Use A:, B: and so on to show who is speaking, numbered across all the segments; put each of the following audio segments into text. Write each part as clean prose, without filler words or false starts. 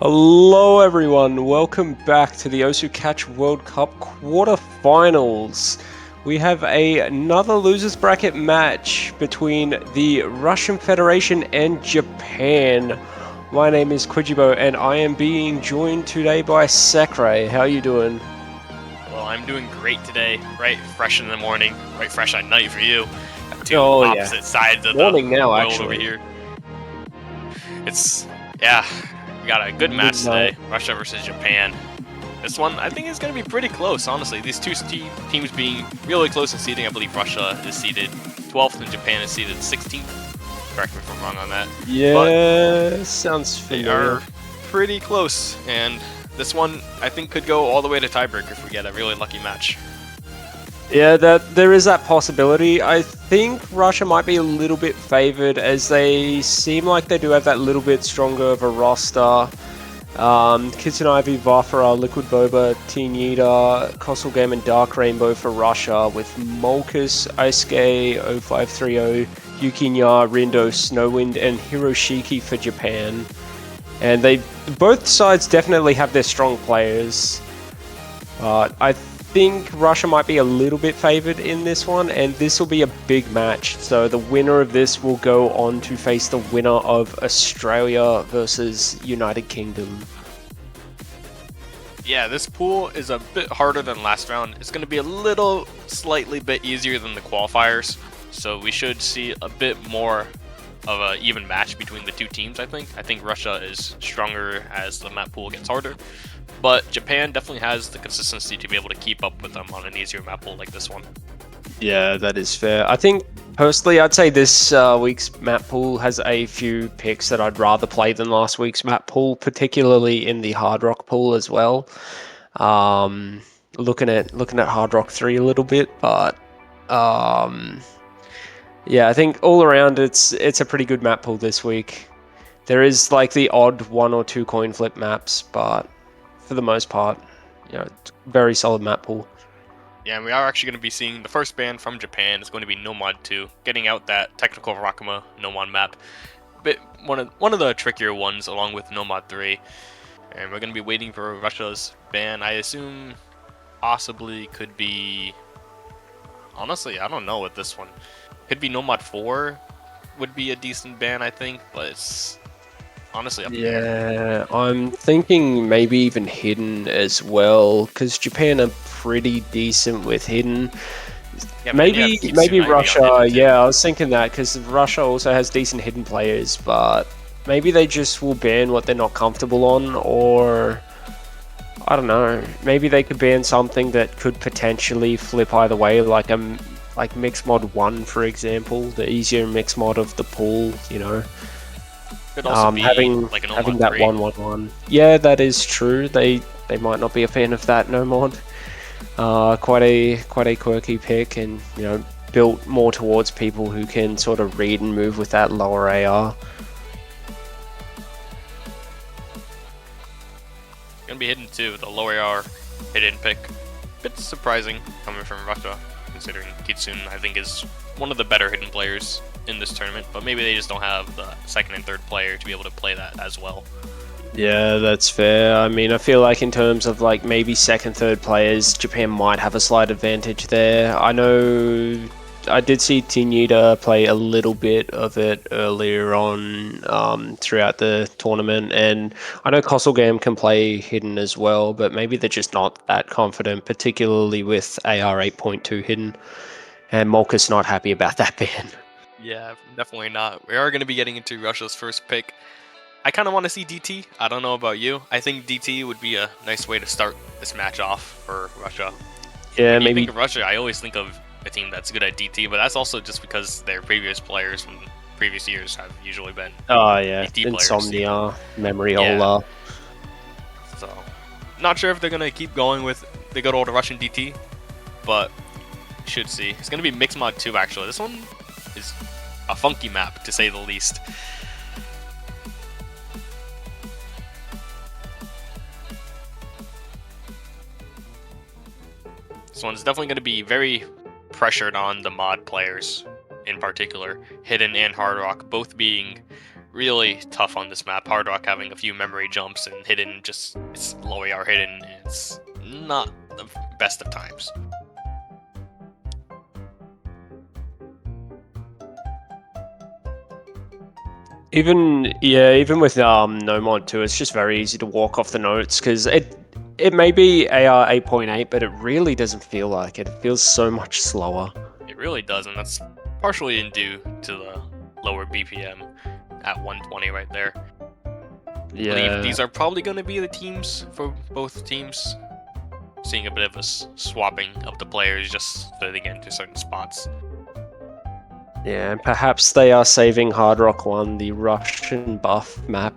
A: Hello everyone, welcome back to the Osu Catch World Cup quarterfinals. We have another losers bracket match between the Russian Federation and Japan. My name is Kujibo and I am being joined today by Sakurai. How are you doing?
B: Well, I'm doing great today. Right fresh in the morning, right fresh at night for you. Two
A: Oh, yeah.
B: opposite sides of
A: Morning
B: the
A: now,
B: world
A: actually.
B: over here. Yeah, we got a good match today. Russia versus Japan. This one, I think, is going to be pretty close, honestly. These two teams being really close in seeding. I believe Russia is seeded 12th and Japan is seeded 16th. Correct me if I'm wrong on that.
A: Yeah, sounds familiar.
B: They are pretty close, and this one, I think, could go all the way to tiebreaker if we get a really lucky match.
A: Yeah, there is that possibility. I think Russia might be a little bit favored as they seem like they do have that little bit stronger of a roster. Kitsunaivi, Vafara, Liquid Boba, Teen Yida, Coastal Game, and Dark Rainbow for Russia, with Molkus, Isuke, 0530, Yukinya, Rindo, Snowwind, and Hiroshiki for Japan. And both sides definitely have their strong players. I think Russia might be a little bit favored in this one, and this will be a big match. So the winner of this will go on to face the winner of Australia versus United Kingdom.
B: Yeah, this pool is a bit harder than last round. It's going to be a slightly bit easier than the qualifiers, so we should see a bit more of an even match between the two teams, I think. I think Russia is stronger as the map pool gets harder, but Japan definitely has the consistency to be able to keep up with them on an easier map pool like this one.
A: Yeah, that is fair. I think, personally, I'd say this week's map pool has a few picks that I'd rather play than last week's map pool, particularly in the Hard Rock pool as well. Looking at Hard Rock 3 a little bit, but yeah, I think all around it's a pretty good map pool this week. There is like the odd one or two coin flip maps, but for the most part, it's very solid map pool.
B: Yeah, and we are actually going to be seeing the first ban from Japan is going to be Nomad 2, getting out that technical Rakuma Nomad map. Bit one of the trickier ones along with Nomad 3. And we're going to be waiting for Russia's ban. I assume possibly could be... Honestly, I don't know with this one. Could be Nomad 4 would be a decent ban, I think, but it's honestly up in the air.
A: Yeah, I'm thinking maybe even Hidden as well, because Japan are pretty decent with Hidden.
B: Yeah,
A: Maybe
B: Kitsunaivi on
A: Russia,
B: Hidden too.
A: yeah, I was thinking that, because Russia also has decent Hidden players, but maybe they just will ban what they're not comfortable on, or I don't know, maybe they could ban something that could potentially flip either way, like Mix Mod 1, for example, the easier mix mod of the pool,
B: Could also be
A: having
B: like an
A: having
B: Nomad
A: that
B: 3.
A: 1-1-1. Yeah, that is true. They might not be a fan of that, no mod. Quite a quirky pick, and built more towards people who can sort of read and move with that lower AR.
B: Gonna be Hidden too, the lower AR Hidden pick. Bit surprising coming from Russia, considering Kitsune I think is one of the better Hidden players in this tournament, but maybe they just don't have the second and third player to be able to play that as well.
A: Yeah, that's fair. I mean, I feel like in terms of like maybe second, third players, Japan might have a slight advantage there. I know I did see Tinita play a little bit of it earlier on throughout the tournament, and I know Game can play Hidden as well, but maybe they're just not that confident, particularly with AR 8.2 Hidden, and Molkus not happy about that ban.
B: Yeah, definitely not. We are going to be getting into Russia's first pick. I kind of want to see DT. I don't know about you. I think DT would be a nice way to start this match off for Russia.
A: Yeah,
B: When you
A: maybe.
B: think of Russia, I always think of a team that's good at DT, but that's also just because their previous players from previous years have usually been
A: Oh yeah,
B: DT players.
A: Insomnia, Memory
B: Yeah.
A: Hola.
B: So, not sure if they're gonna keep going with the good old Russian DT, but should see. It's gonna be Mix Mod 2 actually. This one is a funky map to say the least. This one's definitely going to be very pressured on the mod players in particular, Hidden and Hard Rock, both being really tough on this map. Hard Rock having a few memory jumps and hidden, just it's low AR hidden. It's not the best of times.
A: Even with no mod too, it's just very easy to walk off the notes because it may be AR 8.8, but it really doesn't feel like it. It feels so much slower.
B: It really does, and that's partially due to the lower BPM at 120 right there. I believe these are probably going to be the teams for both teams. Seeing a bit of a swapping of the players just so they get into certain spots.
A: Yeah, and perhaps they are saving Hard Rock 1, the Russian buff map.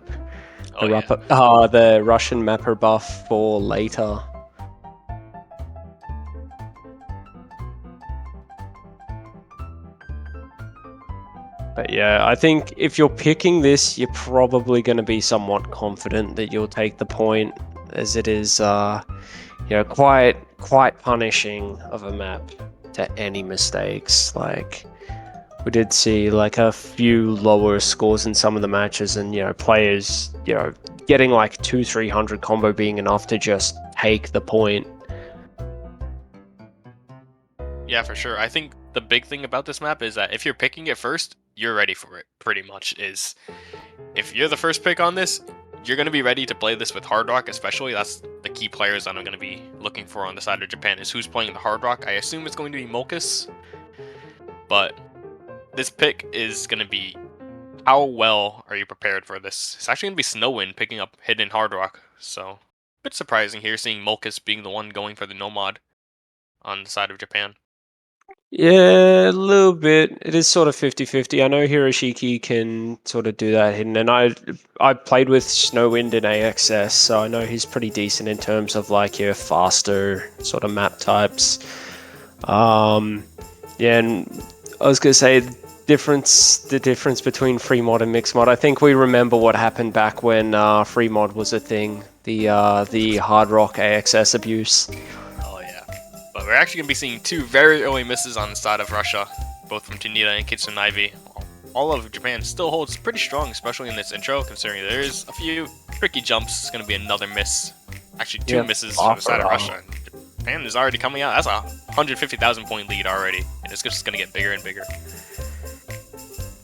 B: Oh,
A: The Russian mapper buff for later. But yeah, I think if you're picking this, you're probably going to be somewhat confident that you'll take the point, as it is, quite punishing of a map to any mistakes. Like, we did see like a few lower scores in some of the matches, and players getting like 200-300 combo being enough to just take the point.
B: Yeah, for sure. I think the big thing about this map is that if you're picking it first, you're ready for it, pretty much. If you're the first pick on this, you're going to be ready to play this with Hard Rock, especially. That's the key players that I'm going to be looking for on the side of Japan, is who's playing the Hard Rock. I assume it's going to be Mokus, but this pick is going to be how well are you prepared for this. It's actually going to be Snowwind picking up hidden Hard Rock, so a bit surprising here seeing Mokus being the one going for the Nomad on the side of Japan.
A: Yeah, a little bit. It is sort of 50-50. I know Hiroshiki can sort of do that hidden, and I played with Snowwind in AXS, so I know he's pretty decent in terms of like your faster sort of map types. Yeah, and I was gonna say the difference between free mod and mixed mod. I think we remember what happened back when free mod was a thing. The Hard Rock AXS abuse.
B: But we're actually going to be seeing two very early misses on the side of Russia, both from Tanita and Kitsune Ivy. All of Japan still holds pretty strong, especially in this intro, considering there is a few tricky jumps. It's going to be another miss. Actually, two misses on the side of Russia. Japan is already coming out. That's a 150,000 point lead already, and it's just going to get bigger and bigger.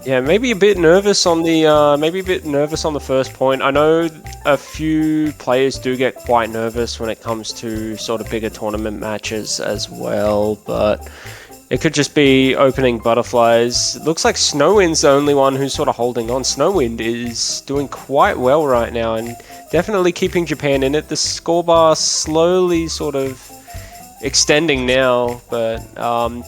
A: Yeah, maybe a bit nervous on the first point. I know a few players do get quite nervous when it comes to sort of bigger tournament matches as well, but it could just be opening butterflies. It looks like Snowwind's the only one who's sort of holding on. Snowwind is doing quite well right now and definitely keeping Japan in it. The score bar slowly sort of extending now, but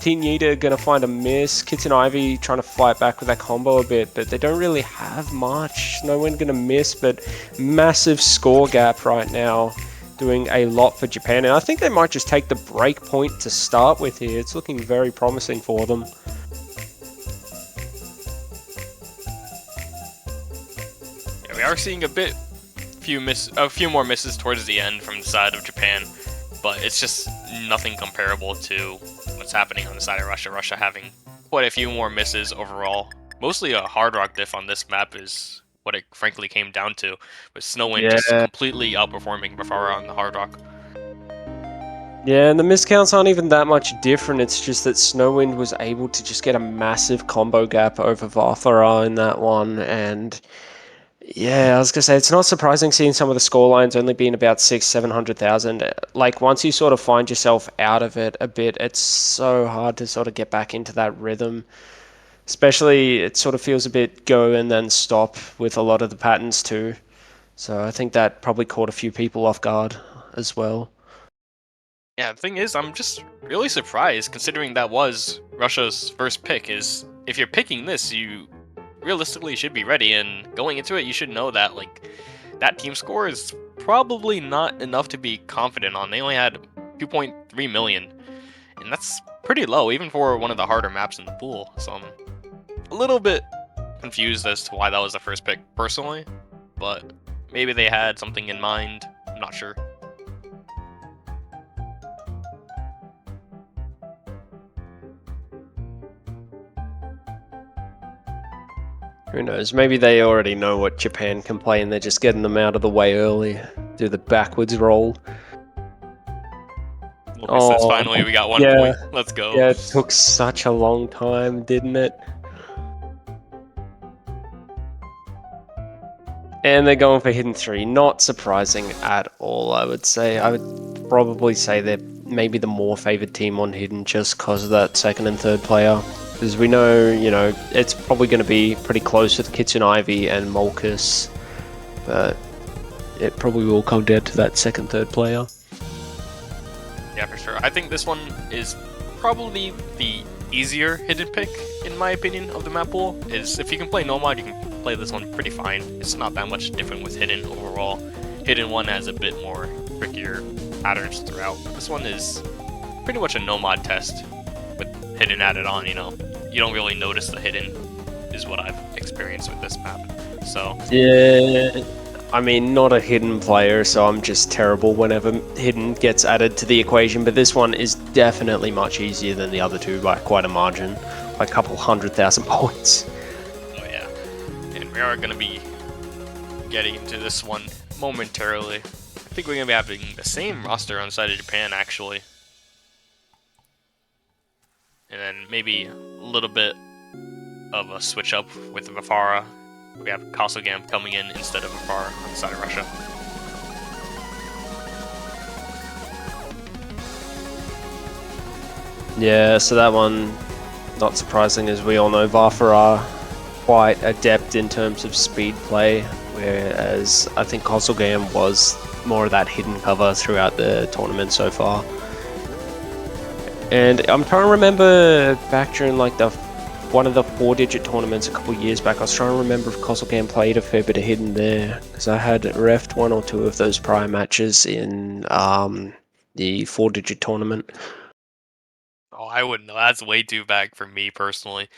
A: Team Yida gonna find a miss. Kitsune Ivy trying to fight back with that combo a bit, but they don't really have much. No one gonna miss, but massive score gap right now, doing a lot for Japan, and I think they might just take the break point to start with here. It's looking very promising for them.
B: Yeah, we are seeing a few more misses towards the end from the side of Japan, but it's just nothing comparable to what's happening on the side of Russia. Russia having quite a few more misses overall. Mostly a Hard Rock diff on this map is what it frankly came down to, with Snowwind just completely outperforming Bafara on the Hard Rock.
A: Yeah, and the miscounts aren't even that much different. It's just that Snowwind was able to just get a massive combo gap over Vafara in that one, and yeah, I was gonna say it's not surprising seeing some of the scorelines only being about 600,000-700,000. Like once you sort of find yourself out of it a bit, it's so hard to sort of get back into that rhythm. Especially, it sort of feels a bit go and then stop with a lot of the patterns too. So I think that probably caught a few people off guard as well.
B: Yeah, the thing is, I'm just really surprised considering that was Russia's first pick. Is if you're picking this, you realistically should be ready, and going into it, you should know that like that team score is probably not enough to be confident on. They only had 2.3 million, and that's pretty low even for one of the harder maps in the pool. So I'm a little bit confused as to why that was the first pick personally, but maybe they had something in mind. I'm not sure.
A: Who knows? Maybe they already know what Japan can play and they're just getting them out of the way early. Do the backwards roll.
B: Lucas says finally we got 1 point. Let's go.
A: Yeah, it took such a long time, didn't it? And they're going for hidden 3. Not surprising at all, I would say. I would probably say they're maybe the more favored team on hidden just because of that second and third player. Because we know, you know, it's probably going to be pretty close with Kitchen Ivy and Molkus. But it probably will come down to that second, third player.
B: Yeah, for sure. I think this one is probably the easier hidden pick, in my opinion, of the map pool. Is if you can play Nomad, you can play this one pretty fine. It's not that much different with hidden overall. Hidden one has a bit more trickier patterns throughout. This one is pretty much a Nomad test with hidden added on, you know. You don't really notice the hidden, is what I've experienced with this map. So
A: yeah, I mean, not a hidden player, so I'm just terrible whenever hidden gets added to the equation, but this one is definitely much easier than the other two by quite a margin, by a couple 100,000 points.
B: Oh yeah, and we are going to be getting into this one momentarily. I think we're going to be having the same roster on the side of Japan, actually. And then maybe a little bit of a switch up with Vafara. We have Kosogam coming in instead of Vafara on the side of Russia.
A: Yeah, so that one, not surprising, as we all know, Vafara are quite adept in terms of speed play, whereas I think Kosogam was more of that hidden cover throughout the tournament so far. And I'm trying to remember back during like one of the 4-digit tournaments a couple of years back, I was trying to remember if Kosogam played a fair bit of hidden there, because I had refed 1 or 2 of those prior matches in the 4-digit tournament.
B: Oh, I wouldn't know. That's way too back for me personally.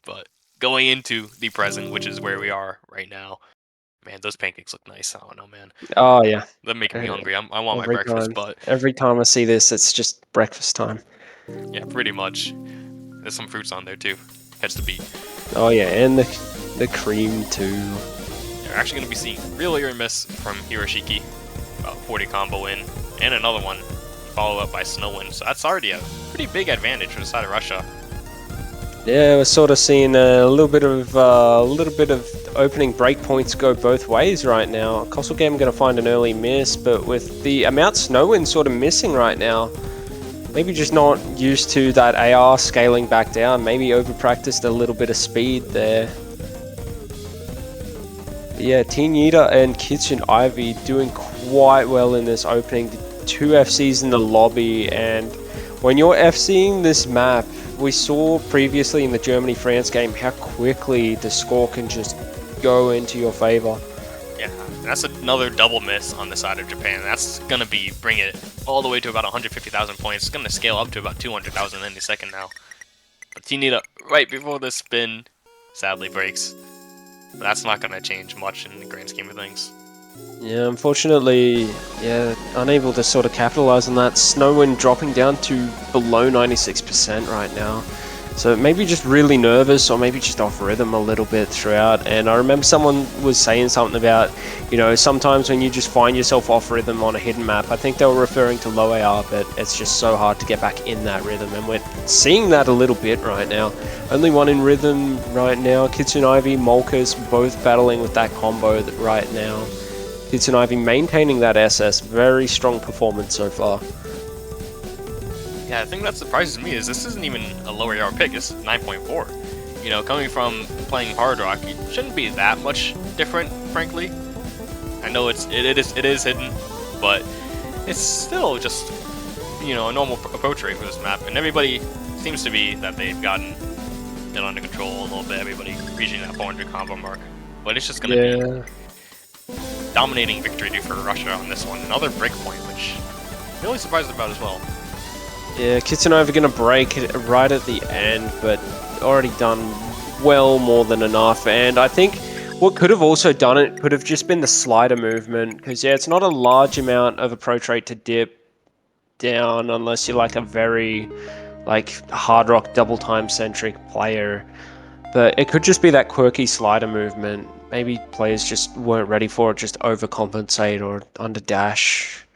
B: But going into the present, which is where we are right now, man, those pancakes look nice. I don't know, man.
A: Oh yeah,
B: They're making me hungry. I want my
A: every
B: breakfast,
A: time,
B: but
A: every time I see this, it's just breakfast time.
B: yeah, pretty much. There's some fruits on there too. Catch the beat.
A: Oh yeah, and the cream too.
B: You're actually going to be seeing really or miss from Hiroshiki. About 40 combo in, and another one followed up by Snowwind. So that's already a pretty big advantage for the side of Russia.
A: Yeah, we're sort of seeing a little bit of opening breakpoints go both ways right now. Kosogam going to find an early miss, but with the amount Snowwind sort of missing right now, maybe just not used to that AR scaling back down. Maybe over-practiced a little bit of speed there. But yeah, Teen Yeeta and Kitchen Ivy doing quite well in this opening. 2 FCs in the lobby, and when you're FCing this map, we saw previously in the Germany-France game how quickly the score can just go into your favor.
B: Yeah, that's another double miss on the side of Japan. That's going to bring it all the way to about 150,000 points. It's going to scale up to about 200,000 any second now. But Tinita, right before the spin, sadly breaks. But that's not going to change much in the grand scheme of things.
A: Yeah, unfortunately, yeah, unable to sort of capitalize on that. Snowwind dropping down to below 96% right now. So maybe just really nervous, or maybe just off rhythm a little bit throughout. And I remember someone was saying something about, you know, sometimes when you just find yourself off rhythm on a hidden map, I think they were referring to low AR, but it's just so hard to get back in that rhythm. And we're seeing that a little bit right now. Only one in rhythm right now. Kitchen Ivy, Molkus, both battling with that combo right now. Kitchen Ivy maintaining that SS, very strong performance so far.
B: Yeah, the thing that surprises me is this isn't even a lower AR pick, it's 9.4. You know, coming from playing Hard Rock, it shouldn't be that much different, frankly. I know it is hidden, but it's still just, you know, a normal approach rate for this map, and everybody seems to be that they've gotten it under control a little bit, everybody reaching that 400 combo mark. But it's just going to be dominating victory for Russia on this one. Another breakpoint, which I'm really surprised about as well.
A: Yeah, Kitchen Ivy going to break it right at the end, but already done well more than enough. And I think what could have also done it could have just been the slider movement, because yeah, it's not a large amount of approach rate to dip down unless you're like a very like hard rock double time centric player. But it could just be that quirky slider movement. Maybe players just weren't ready for it, just overcompensate or under dash.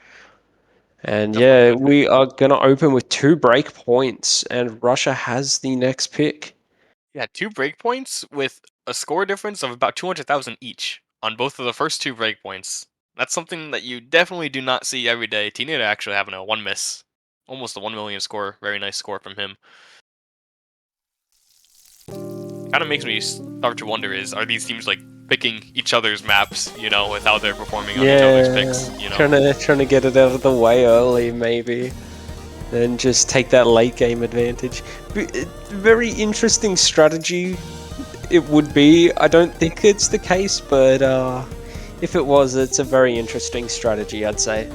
A: And
B: Definitely
A: yeah,
B: could be.
A: we are going to open with 2 break points, and Russia has the next pick.
B: Yeah, 2 breakpoints with a score difference of about 200,000 each on both of the first 2 breakpoints. That's something that you definitely do not see every day. Tinita actually having a 1 miss. Almost a 1 million score. Very nice score from him. Kind of makes me start to wonder are these teams like picking each other's maps, with how they're performing on each other's picks,
A: trying to get it out of the way early, maybe. And just take that late game advantage. Very interesting strategy it would be. I don't think it's the case, but if it was, it's a very interesting strategy, I'd say.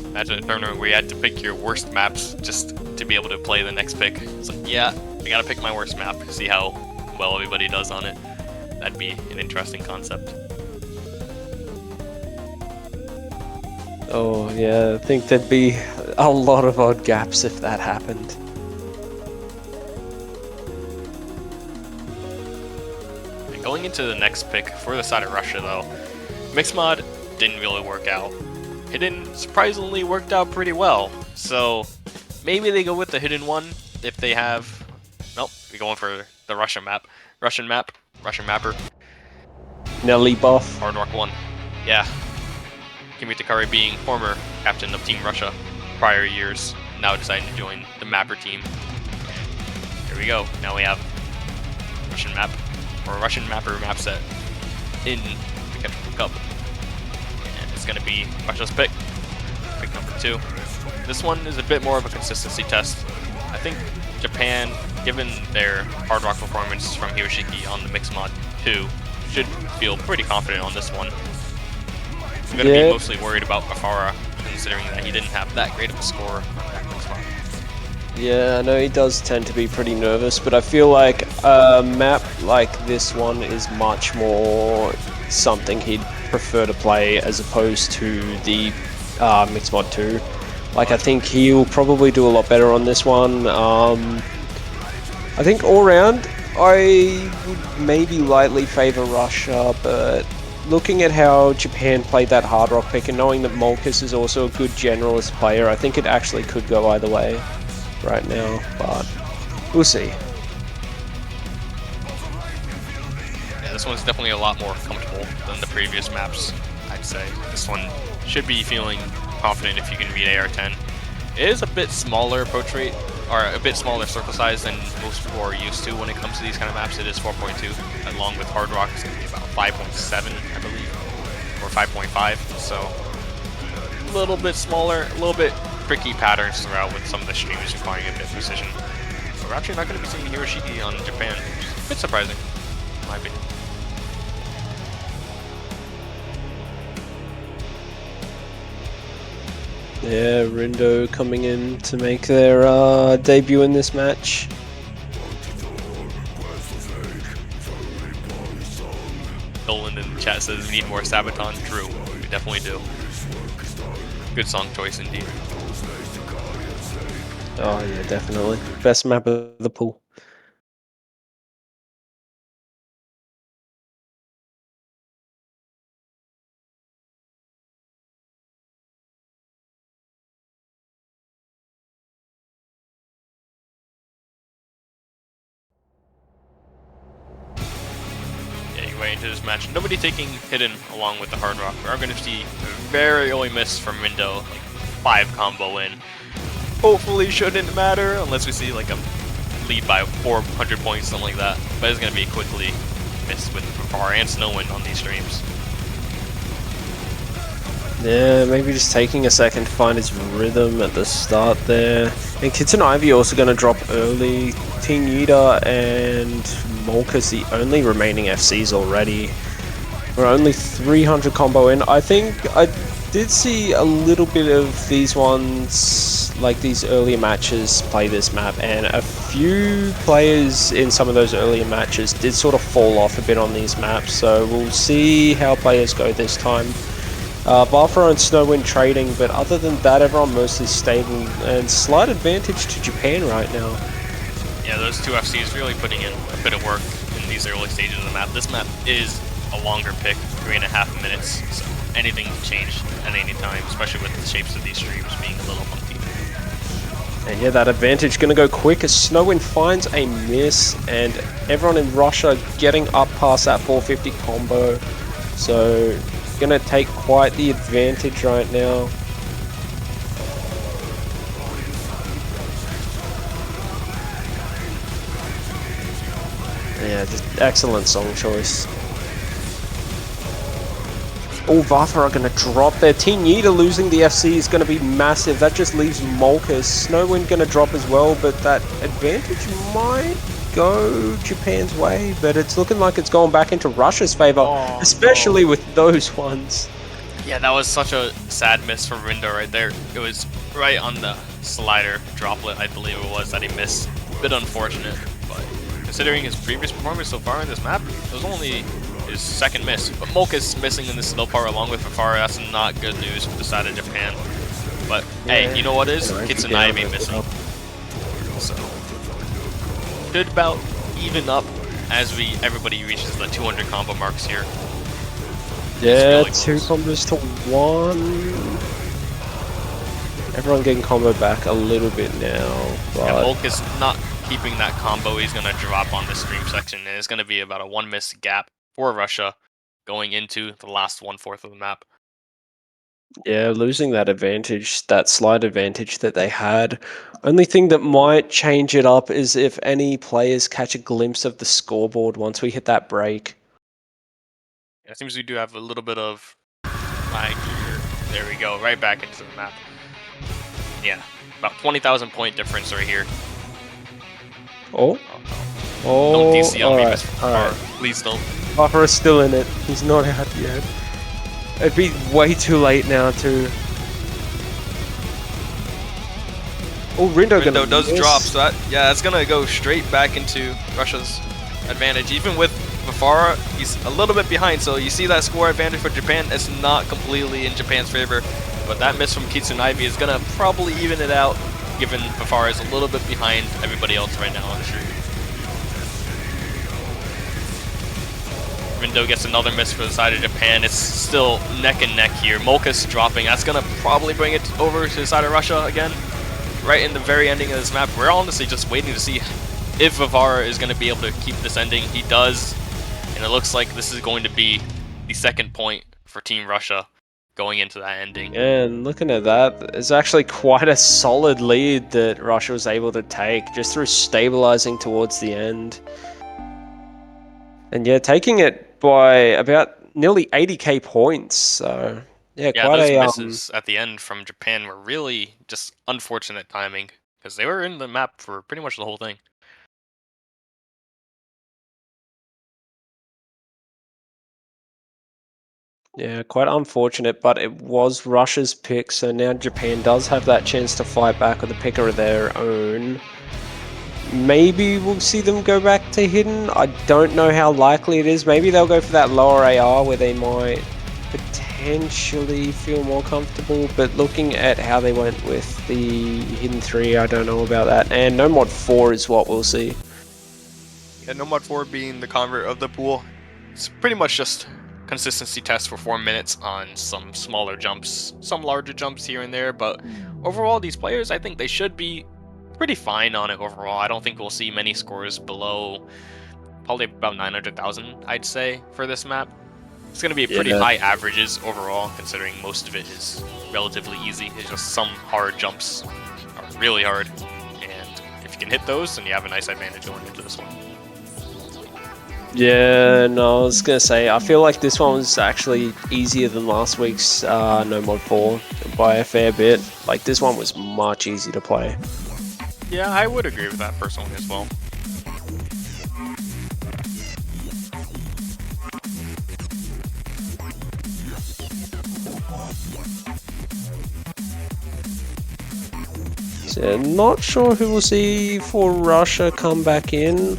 B: Imagine a tournament where you had to pick your worst maps just to be able to play the next pick. It's like, yeah, I gotta pick my worst map, see how well everybody does on it. That'd be an interesting concept.
A: Oh yeah, I think there'd be a lot of odd gaps if that happened.
B: And going into the next pick for the side of Russia though, Mixed Mod didn't really work out. Hidden surprisingly worked out pretty well, so maybe they go with the hidden one if they have... Nope, we're going for the Russian map. Russian mapper.
A: Nelly buff.
B: Hard Rock 1. Yeah. Kimi Takari being former captain of Team Russia prior years, now deciding to join the mapper team. Here we go. Now we have Russian map, or Russian mapper map set in the Captain Cup. And it's going to be Russia's pick number 2. This one is a bit more of a consistency test. I think Japan, given their Hard Rock performance from Hiroshiki on the Mixed Mod 2, should feel pretty confident on this one. I'm going to be mostly worried about Afara, considering that he didn't have that great of a score on that Mixed Mod.
A: Yeah, I know he does tend to be pretty nervous, but I feel like a map like this one is much more something he'd prefer to play as opposed to the Mixed Mod 2. Like, I think he'll probably do a lot better on this one. I think all round, I would maybe lightly favor Russia, but looking at how Japan played that Hard Rock pick and knowing that Molkus is also a good generalist player, I think it actually could go either way right now, but we'll see.
B: Yeah, this one's definitely a lot more comfortable than the previous maps, I'd say. This one should be feeling confident if you can beat AR-10. It is a bit smaller approach rate, or a bit smaller circle size than most people are used to when it comes to these kind of maps. It is 4.2, along with Hard Rock, it's going to be about 5.7, I believe, or 5.5, so a little bit smaller, a little bit tricky patterns throughout with some of the streams requiring a bit of precision. So we're actually not going to be seeing Hiroshiki on Japan, which is a bit surprising, in my opinion.
A: Yeah, Rindo coming in to make their debut in this match.
B: Nolan in the chat says we need more Sabaton. True, we definitely do. Good song choice indeed.
A: Oh yeah, definitely. Best map of the pool.
B: Way into this match. Nobody taking Hidden along with the Hard Rock. We are going to see a very early miss from Rindo, like 5 combo in. Hopefully shouldn't matter unless we see like a lead by 400 points, something like that. But it's going to be quickly missed with Far and Snowwind on these streams.
A: Yeah, maybe just taking a second to find his rhythm at the start there. And Kitten Ivy also going to drop early. Team Yida and Molkus the only remaining FCs already. We're only 300 combo in. I think I did see a little bit of these ones, like these earlier matches, play this map, and a few players in some of those earlier matches did sort of fall off a bit on these maps, so we'll see how players go this time. Balfro and Snowwind trading, but other than that, everyone mostly stable, and slight advantage to Japan right now.
B: Yeah, those two FCs really putting in a bit of work in these early stages of the map. This map is a longer pick, 3.5 minutes, so anything can change at any time, especially with the shapes of these streams being a little funky.
A: And yeah, that advantage going to go quick as Snowwind finds a miss, and everyone in Russia getting up past that 450 combo. So, going to take quite the advantage right now. Yeah, just excellent song choice. Oh, Vatha are going to drop there. Team Yeeta losing the FC is going to be massive. That just leaves Molkus. Snowwind going to drop as well, but that advantage might go Japan's way. But it's looking like it's going back into Russia's favor, especially with those ones.
B: Yeah, that was such a sad miss for Rindo right there. It was right on the slider droplet, I believe it was, that he missed. A bit unfortunate, but considering his previous performance so far in this map, it was only his second miss. But Molkus missing in this slow part along with Vivara, that's not good news for the side of Japan. But hey, you know what is? Kitsunaivi missing. So should about even up as everybody reaches the 200 combo marks here.
A: Yeah,
B: really
A: 2 combos to 1. Everyone getting combo back a little bit now. But
B: yeah, Molkus not keeping that combo. He's going to drop on the stream section, and it's going to be about a 1 miss gap for Russia going into the last 1/4 of the map.
A: yeah, losing that advantage, that slight advantage that they had. Only thing that might change it up is if any players catch a glimpse of the scoreboard once we hit that break.
B: It seems we do have a little bit of lag here. There we go, right back into the map. Yeah, about 20,000 point difference right here.
A: Oh,
B: Don't DC on me,
A: alright,
B: Mr.
A: alright.
B: Please don't.
A: Buffer is still in it. He's not out yet. It'd be way too late now too. Oh, Rindo
B: does drop, so that's gonna go straight back into Russia's advantage. Even with Vivara, he's a little bit behind, so you see that score advantage for Japan. It's not completely in Japan's favor, but that miss from Kitsunaivi is gonna probably even it out, given Vivara is a little bit behind everybody else right now on the stream. Rindo gets another miss for the side of Japan. It's still neck and neck here. Molkus dropping. That's gonna probably bring it over to the side of Russia again. Right in the very ending of this map. We're honestly just waiting to see if Vivara is going to be able to keep this ending. He does, and it looks like this is going to be the second point for Team Russia going into that ending.
A: And looking at that, it's actually quite a solid lead that Russia was able to take just through stabilizing towards the end. And yeah, taking it by about nearly 80k points. So yeah, quite
B: those misses at the end from Japan were really just unfortunate timing because they were in the map for pretty much the whole thing.
A: Yeah, quite unfortunate, but it was Russia's pick, so now Japan does have that chance to fight back with a picker of their own. Maybe we'll see them go back to hidden. I don't know how likely it is. Maybe they'll go for that lower AR where they might potentially feel more comfortable, but looking at how they went with the hidden 3, I don't know about that. And no mod 4 is what we'll see.
B: Yeah, no mod 4 being the convert of the pool. It's pretty much just consistency test for 4 minutes on some smaller jumps, some larger jumps here and there, but overall these players, I think they should be pretty fine on it overall. I don't think we'll see many scores below probably about 900,000, I'd say, for this map. It's going to be pretty high averages overall, considering most of it is relatively easy. It's just some hard jumps are really hard, and if you can hit those, then you have a nice advantage going into this one.
A: Yeah, no, I was gonna say, I feel like this one was actually easier than last week's No Mod 4 by a fair bit. Like, this one was much easier to play.
B: Yeah, I would agree with that personally as well.
A: So, not sure who we'll see for Russia come back in.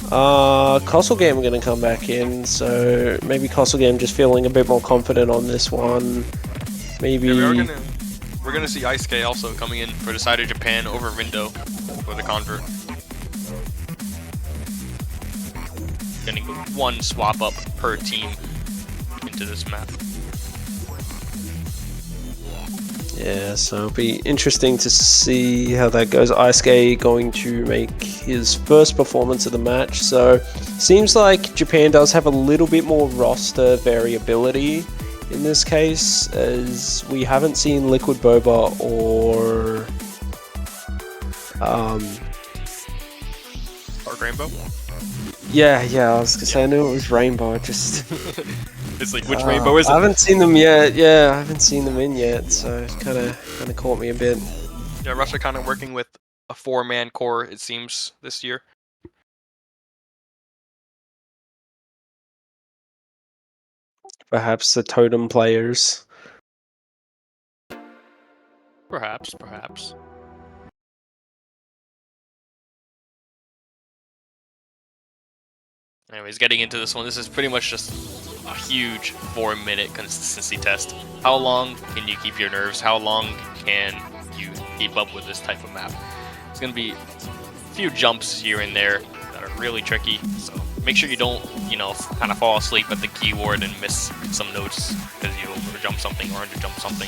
A: Costlegame are going to come back in, so maybe Costlegame just feeling a bit more confident on this one. Maybe...
B: Yeah, we're gonna see Ice K also coming in for the side of Japan over Rindo for the convert. getting one swap up per team into this map.
A: Yeah, so it'll be interesting to see how that goes. Isuke going to make his first performance of the match. So seems like Japan does have a little bit more roster variability in this case, as we haven't seen Liquid Boba or
B: Dark Rainbow?
A: Yeah, I was gonna say I knew it was Rainbow. Just
B: it's like, which Rainbow is it?
A: I haven't seen them yet. Yeah, I haven't seen them in yet, so it kind of caught me a bit.
B: Yeah, Russia kind of working with a 4-man core, it seems, this year.
A: Perhaps the totem players.
B: Perhaps. Anyways, getting into this one, this is pretty much just a huge 4-minute consistency test. How long can you keep your nerves? How long can you keep up with this type of map? It's going to be a few jumps here and there that are really tricky, so make sure you don't, kind of fall asleep at the keyword and miss some notes because you overjump something or underjump something.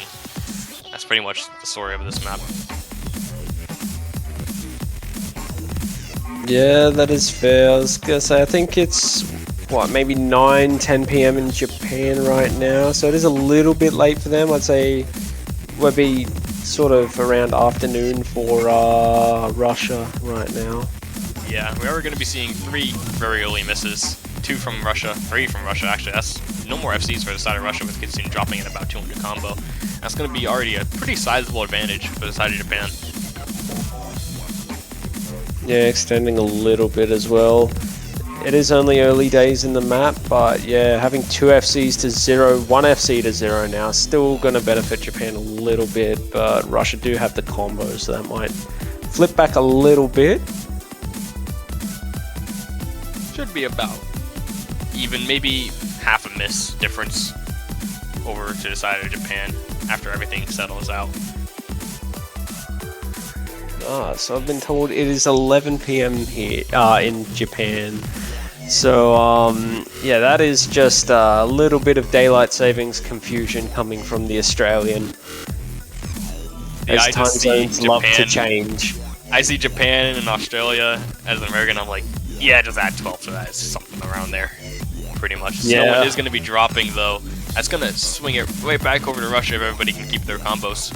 B: That's pretty much the story of this map.
A: Yeah, that is fair. I was gonna say, I think it's, what, maybe 9-10 p.m. in Japan right now, so it is a little bit late for them. I'd say we'll be sort of around afternoon for Russia right now.
B: Yeah, we are going to be seeing 3 very early misses. 2 from Russia, 3 from Russia, actually. That's no more FCs for the side of Russia, with Kitsune dropping at about 200 combo. That's going to be already a pretty sizable advantage for the side of Japan.
A: Yeah, extending a little bit as well. It is only early days in the map, but yeah, having 2 FCs to 0, 1 FC to 0 now, still going to benefit Japan a little bit, but Russia do have the combo, so that might flip back a little bit.
B: Should be about even, maybe half a miss difference over to the side of Japan after everything settles out.
A: So I've been told it is 11 p.m. here in Japan. So yeah, that is just a little bit of daylight savings confusion coming from the Australian.
B: Yeah,
A: as time zones love to change.
B: I see Japan and Australia as an American. I'm like, yeah, just add 12 to that. It's something around there, pretty much.
A: Yeah.
B: Snow is going to be dropping though. That's going to swing it right back over to Russia if everybody can keep their combos.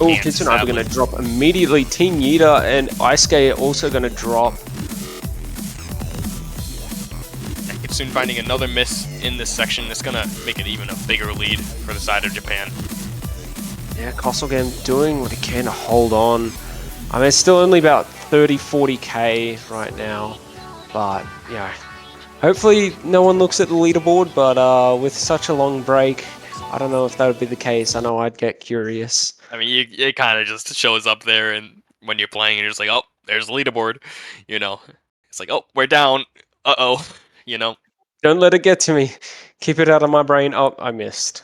A: Oh, Kitsune are going to drop immediately. Team Yida and Isuke are also going to drop.
B: Kitsune finding another miss in this section. It's going to make it even a bigger lead for the side of Japan.
A: Yeah, Kosogen doing what he can to hold on. I mean, it's still only about 30-40k right now. But, yeah, hopefully no one looks at the leaderboard. But with such a long break, I don't know if that would be the case. I know I'd get curious.
B: I mean, it kind of just shows up there, and when you're playing, you're just like, oh, there's the leaderboard, It's like, oh, we're down, uh-oh,
A: Don't let it get to me. Keep it out of my brain. Oh, I missed.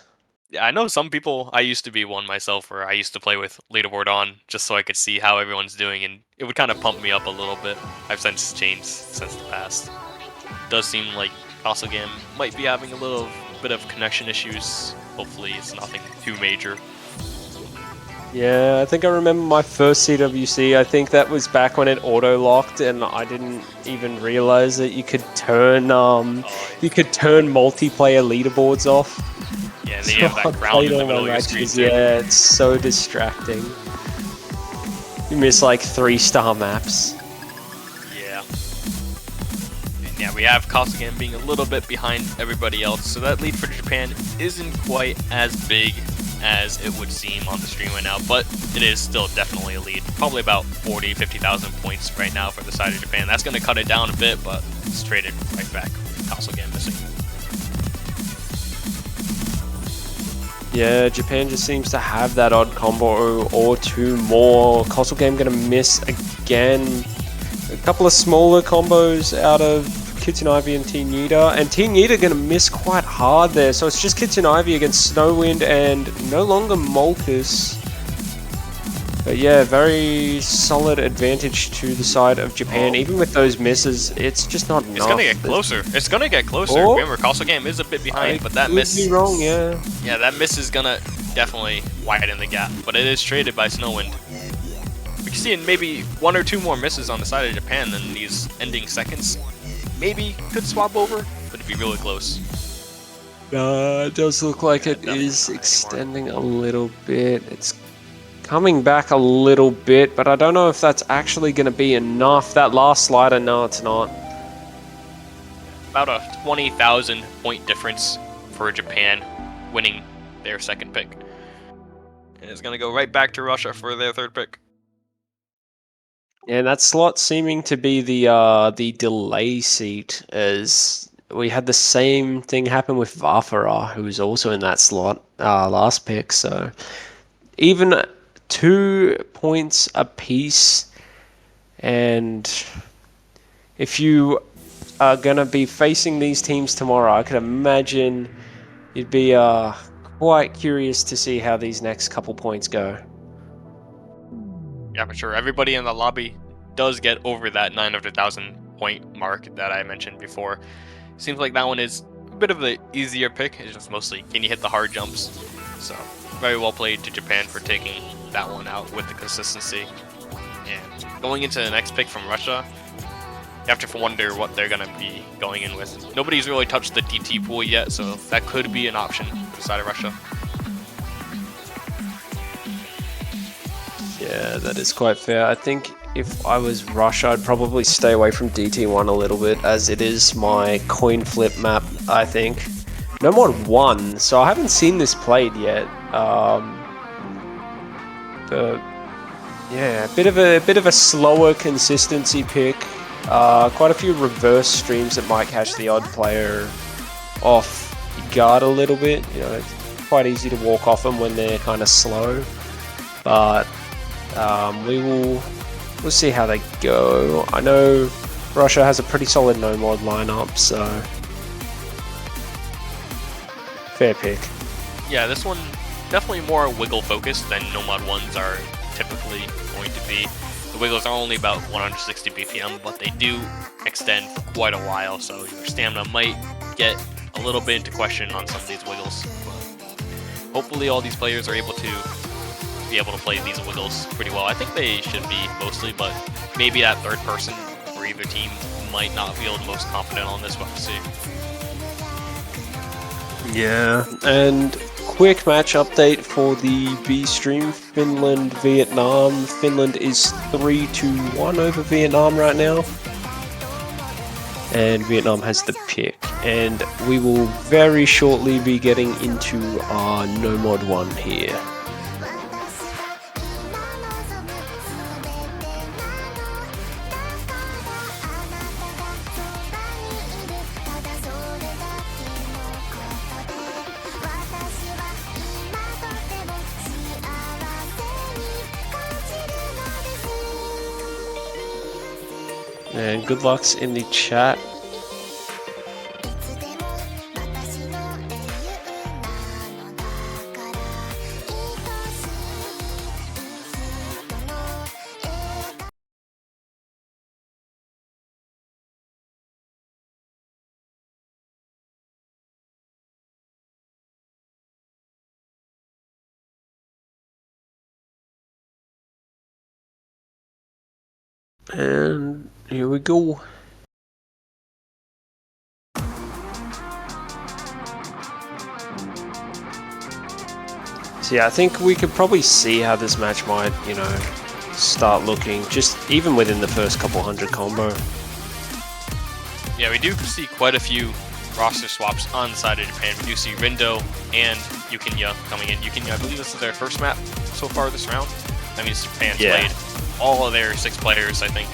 B: Yeah, I know some people, I used to be one myself, where I used to play with leaderboard on, just so I could see how everyone's doing, and it would kind of pump me up a little bit. I've since changed since the past. It does seem like Kosogen might be having a little bit of connection issues. Hopefully it's nothing too major.
A: Yeah, I think I remember my first CWC. I think that was back when it auto-locked, and I didn't even realize that you could turn multiplayer leaderboards off.
B: Yeah, and then you have that ground in the middle of your screen too.
A: Yeah, it's so distracting. You miss like 3-star maps.
B: Yeah. And yeah, we have Kosogen being a little bit behind everybody else, so that lead for Japan isn't quite as big as it would seem on the stream right now, but it is still definitely a lead. Probably about 40,000-50,000 points right now for the side of Japan. That's going to cut it down a bit, but it's traded right back with Kosogen missing.
A: Yeah, Japan just seems to have that odd combo or 2 more. Kosogen gonna miss again. A couple of smaller combos out of Kitsune Ivy and Team Yida, and Team Yida gonna miss quite hard there. So it's just Kitsune Ivy against Snowwind and no longer Molkus. But yeah, very solid advantage to the side of Japan. Even with those misses, it's just not enough.
B: It's gonna get closer. It's gonna get closer.
A: Oh,
B: Remember, Castle Game is a bit behind, but that
A: could
B: miss.
A: be wrong, yeah.
B: Yeah, that miss is gonna definitely widen the gap, but it is traded by Snowwind. We can see in maybe 1 or 2 more misses on the side of Japan than these ending seconds. Maybe could swap over, but it'd be really close.
A: It does look like it is extending a little bit. It's coming back a little bit, but I don't know if that's actually going to be enough. That last slider, no, it's not.
B: About a 20,000 point difference for Japan winning their second pick. And it's going to go right back to Russia for their third pick.
A: And that slot seeming to be the delay seat, as we had the same thing happen with Vafara, who was also in that slot last pick. So even 2 points apiece, and if you are gonna be facing these teams tomorrow, I can imagine you'd be quite curious to see how these next couple points go.
B: Yeah, for sure. Everybody in the lobby does get over that 900,000 point mark that I mentioned before. Seems like that one is a bit of the easier pick. It's just mostly can you hit the hard jumps. So very well played to Japan for taking that one out with the consistency. And going into the next pick from Russia, you have to wonder what they're going to be going in with. Nobody's really touched the DT pool yet, so that could be an option for the side of Russia.
A: Yeah, that is quite fair. I think if I was Russia, I'd probably stay away from DT1 a little bit, as it is my coin flip map, I think. No more 1, so I haven't seen this played yet. But yeah, a bit of a slower consistency pick. Quite a few reverse streams that might catch the odd player off guard a little bit. You know, it's quite easy to walk off them when they're kind of slow. But we'll see how they go. I know Russia has a pretty solid no-mod lineup, so fair pick.
B: Yeah, this one definitely more wiggle focused than no-mod ones are typically going to be. The wiggles are only about 160 BPM, but they do extend for quite a while, so your stamina might get a little bit into question on some of these wiggles. But hopefully all these players are able to play these wiggles pretty well. I think they should be mostly, but maybe that third person for either team might not feel the most confident on this. We'll have to see.
A: Yeah, and quick match update for the B stream, Finland, Vietnam. Finland is 3-1 over Vietnam right now. And Vietnam has the pick. And we will very shortly be getting into our no mod 1 here. And good lucks in the chat. And here we go. So yeah, I think we could probably see how this match might, you know, start looking, just even within the first couple hundred combo.
B: Yeah, we do see quite a few roster swaps on the side of Japan. We do see Rindo and Yukinya coming in. Yukinya, I believe this is their first map so far this round. That means Japan's played all of their 6 players, I think.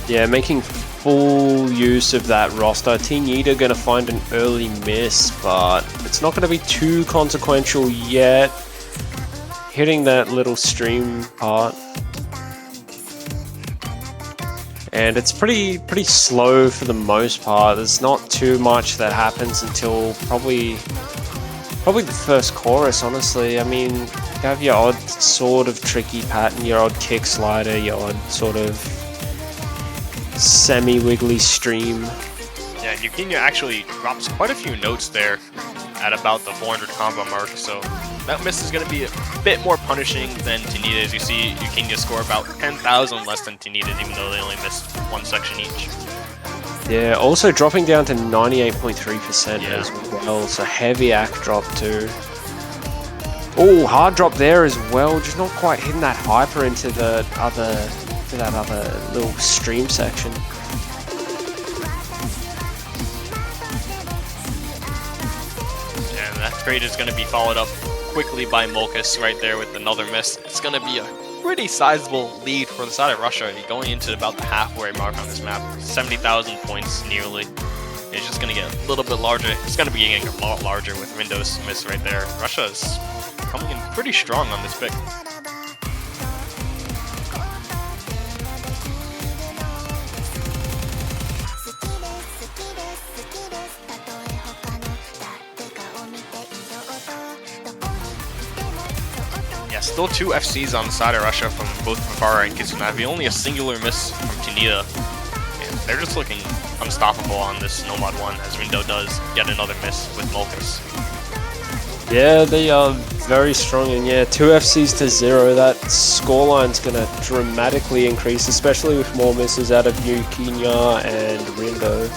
A: Yeah, making full use of that roster. Team Yida going to find an early miss, but it's not going to be too consequential yet. Hitting that little stream part. And it's pretty slow for the most part. There's not too much that happens until probably the first chorus, honestly. I mean, have your odd sort of tricky pattern, your odd kick slider, your odd sort of semi-wiggly stream.
B: Yeah, Yukinya actually drops quite a few notes there at about the 400 combo mark, so that miss is going to be a bit more punishing than Tanita. As you see, Yukinya score about 10,000 less than Tanita, even though they only missed one section each.
A: Yeah, also dropping down to 98.3%
B: Yeah.
A: as well, so heavy act drop too. Oh, hard drop there as well, just not quite hitting that hyper into that other little stream section.
B: And that trade is going to be followed up quickly by Molkus right there with another miss. It's going to be a pretty sizable lead for the side of Russia, going into about the halfway mark on this map. 70,000 points nearly. It's just going to get a little bit larger. It's going to be getting a lot larger with Windows miss right there. Russia is coming in pretty strong on this pick. Yeah, still 2 FCs on the side of Russia from both Vivara and Kitsunavi. Only a singular miss from Tanita. And they're just looking unstoppable on this Nomad 1 as Rindo does yet another miss with Molkus.
A: Yeah, they are very strong, and yeah, 2 FCs to 0, that scoreline's going to dramatically increase, especially with more misses out of Yukinya and Rindo.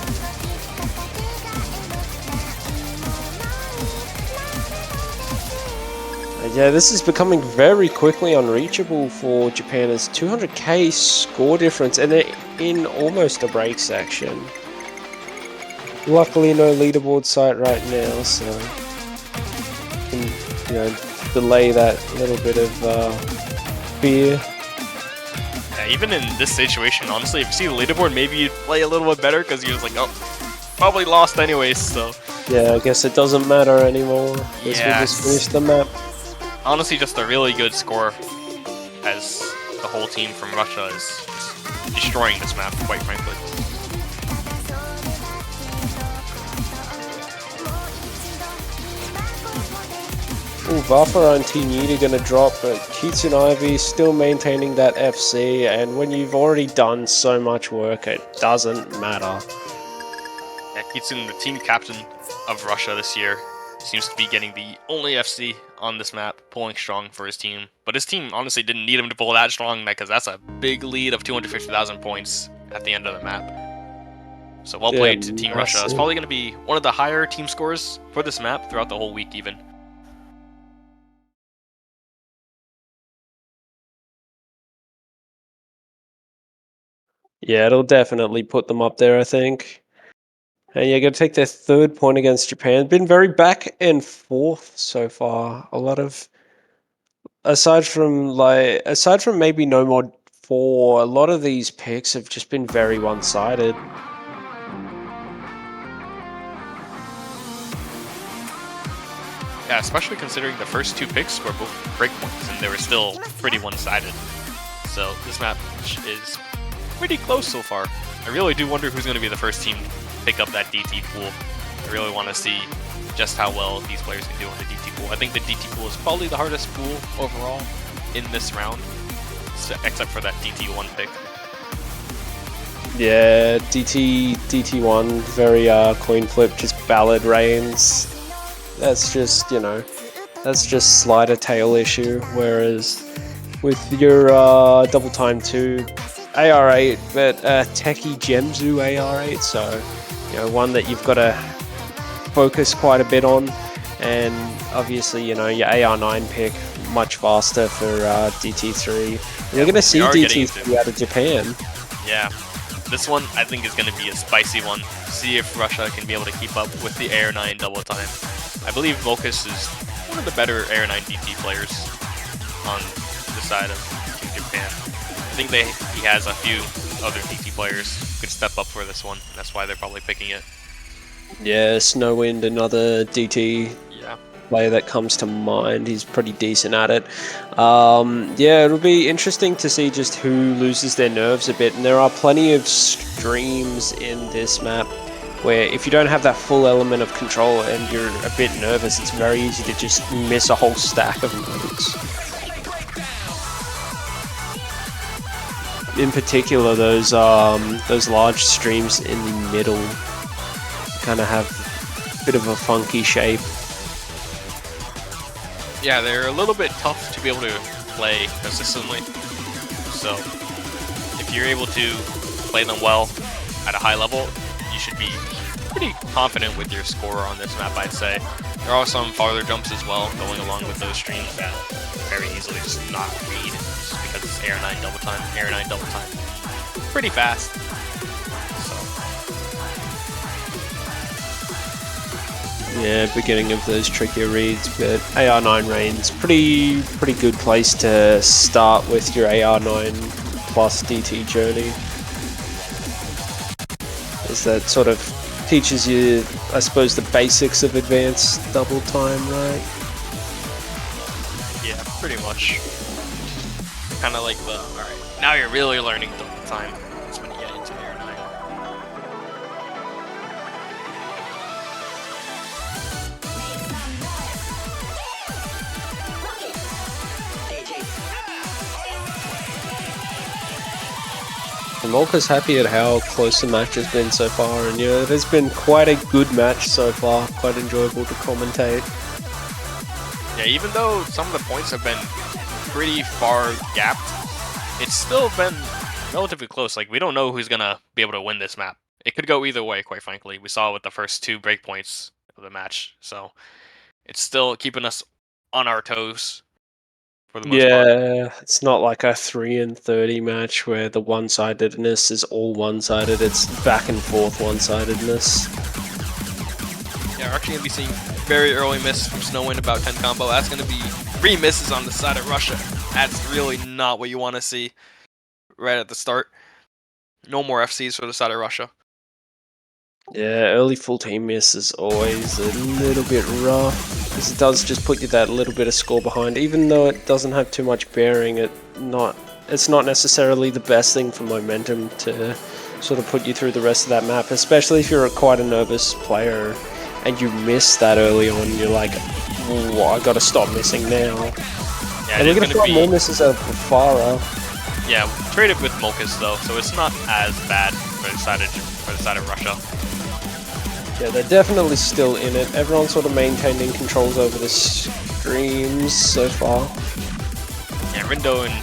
A: Yeah, this is becoming very quickly unreachable for Japan as 200k score difference, and they're in almost a break section. Luckily, no leaderboard site right now, so can, you know, delay that little bit of fear.
B: Yeah, even in this situation, honestly, if you see the leaderboard, maybe you'd play a little bit better because you're just like, oh, probably lost anyways. So
A: yeah, I guess it doesn't matter anymore. Guess we
B: Yes.
A: just finished the map.
B: Honestly, just a really good score as the whole team from Russia is destroying this map, quite frankly.
A: Ooh, Vafara and Tanita gonna drop, but Kitsunavi still maintaining that FC, and when you've already done so much work, it doesn't matter.
B: Yeah, Kitsun, the team captain of Russia this year, seems to be getting the only FC on this map, pulling strong for his team. But his team honestly didn't need him to pull that strong, because that's a big lead of 250,000 points at the end of the map. So well played to Team Russia. It's probably going to be one of the higher team scores for this map throughout the whole week even.
A: Yeah, it'll definitely put them up there, I think. And yeah, gonna take their 3rd point against Japan. Been very back and forth so far. A lot of, aside from maybe No Mod 4, a lot of these picks have just been very one-sided.
B: Yeah, especially considering the first 2 picks were both breakpoints and they were still pretty one-sided. So this map is pretty close so far. I really do wonder who's going to be the first team to pick up that DT pool. I really want to see just how well these players can do on the DT pool. I think the DT pool is probably the hardest pool overall in this round, except for that DT1 pick.
A: Yeah, DT1, very coin flip, just ballad reigns. That's just, you know, that's just slider tail issue, whereas with your double time 2, AR8, but Techie Gemzu AR8, so, you know, one that you've got to focus quite a bit on, and obviously, you know, your AR9 pick, much faster for DT3. You're going to see DT3 out of Japan.
B: Yeah, this one I think is going to be a spicy one. See if Russia can be able to keep up with the AR9 double time. I believe Volkus is one of the better AR9 DT players on the side of Team Japan. I think he has a few other DT players who could step up for this one, and that's why they're probably picking it.
A: Yeah, Snowwind, another DT
B: Yeah.
A: player that comes to mind. He's pretty decent at it. Yeah, it'll be interesting to see just who loses their nerves a bit, and there are plenty of streams in this map where if you don't have that full element of control and you're a bit nervous, it's very easy to just miss a whole stack of moves. In particular, those large streams in the middle kind of have a bit of a funky shape.
B: Yeah, they're a little bit tough to be able to play consistently. So if you're able to play them well at a high level, you should be pretty confident with your score on this map, I'd say. There are some farther jumps as well going along with those streams that very easily just not read just because it's air 9 double time, air 9 double time. Pretty fast. So.
A: Yeah, beginning of those trickier reads, but AR9 Rain's pretty good place to start with your AR9 plus DT journey. As that sort of teaches you, I suppose, the basics of advanced double time, right?
B: Yeah, pretty much. Kind of like the, alright, now you're really learning double time. That's when you get into air 9.
A: And Molka's happy at how close the match has been so far, and yeah, it has been quite a good match so far, quite enjoyable to commentate.
B: Yeah, even though some of the points have been pretty far gapped, it's still been relatively close. Like, we don't know who's gonna be able to win this map. It could go either way, quite frankly. We saw with the first 2 breakpoints of the match, so it's still keeping us on our toes. For the most part.
A: Yeah, it's not like a 3-30 match where the one-sidedness is all one-sided, it's back and forth one-sidedness.
B: Yeah, we're actually going to be seeing very early miss from Snowwind about 10 combo. That's going to be 3 misses on the side of Russia. That's really not what you want to see right at the start. No more FCs for the side of Russia.
A: Yeah, early full team miss is always a little bit rough, because it does just put you that little bit of score behind. Even though it doesn't have too much bearing, it's not necessarily the best thing for momentum to sort of put you through the rest of that map, especially if you're quite a nervous player and you miss that early on. You're like, oh, I gotta stop missing now.
B: Yeah,
A: and we're gonna find more misses out of Farah.
B: Yeah, traded with Mokas though, so it's not as bad for the side of Russia.
A: Yeah, they're definitely still in it. Everyone's sort of maintaining controls over the streams so far.
B: Yeah, Rindo and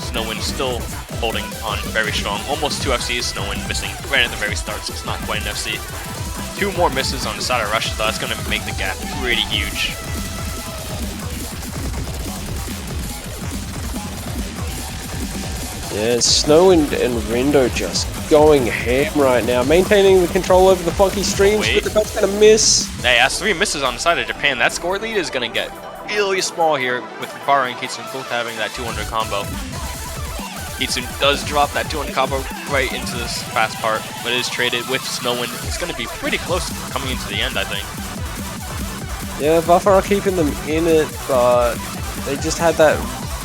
B: Snowwind still holding on very strong. Almost 2 FCs, Snowwind missing right at the very start, so it's not quite an FC. 2 more misses on the side of Russia, though. That's going to make the gap pretty huge.
A: Yeah, Snowwind and Rindo just going ham right now, maintaining the control over the funky streams, but they're both gonna miss.
B: Hey, that's 3 misses on the side of Japan. That score lead is gonna get really small here with Farah and Kitsune both having that 200 combo. Kitsune does drop that 200 combo right into this fast part, but it is traded with Snowwind. It's gonna be pretty close coming into the end, I think.
A: Yeah, Vafar are keeping them in it, but they just had that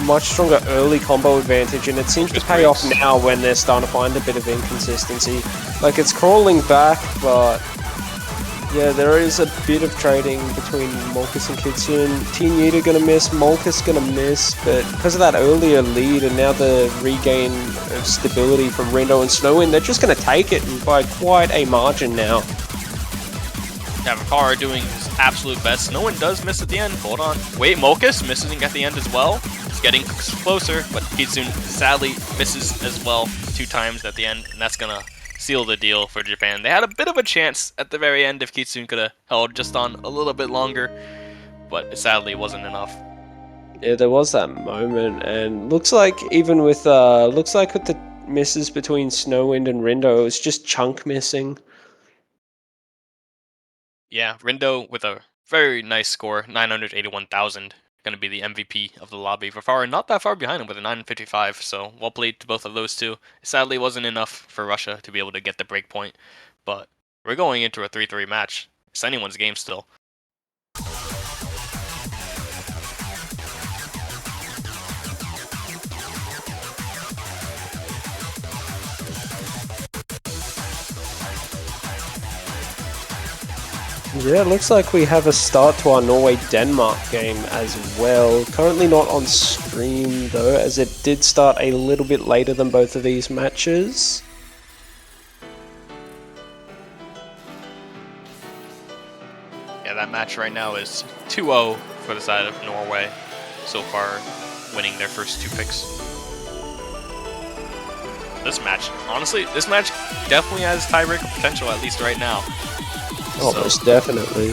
A: much stronger early combo advantage, and it seems to pay off now when they're starting to find a bit of inconsistency. Like, it's crawling back, but yeah, there is a bit of trading between Molkas and Kitsune. Team Yida gonna miss, Molkas gonna miss, but because of that earlier lead and now the regain of stability from Rindo and Snowwind, they're just gonna take it by quite a margin now.
B: Yeah, Vakar doing his absolute best. Snowwind does miss at the end. Hold on. Wait, Molkas missing at the end as well. It's getting closer, but Kitsune sadly misses as well 2 times at the end, and that's gonna seal the deal for Japan. They had a bit of a chance at the very end if Kitsune could have held just on a little bit longer, but it sadly wasn't enough.
A: Yeah, there was that moment, and looks like even with the misses between Snowwind and Rindo, it was just chunk missing.
B: Yeah, Rindo with a very nice score, 981,000. Going to be the MVP of the lobby. Vafar not that far behind him with a 955, so well played to both of those two. It sadly wasn't enough for Russia to be able to get the break point, but we're going into a 3-3 match. It's anyone's game still.
A: Yeah, it looks like we have a start to our Norway-Denmark game as well. Currently not on stream though, as it did start a little bit later than both of these matches.
B: Yeah, that match right now is 2-0 for the side of Norway, so far winning their first 2 picks. This match, honestly, this match definitely has tiebreaker potential, at least right now.
A: Oh, most definitely.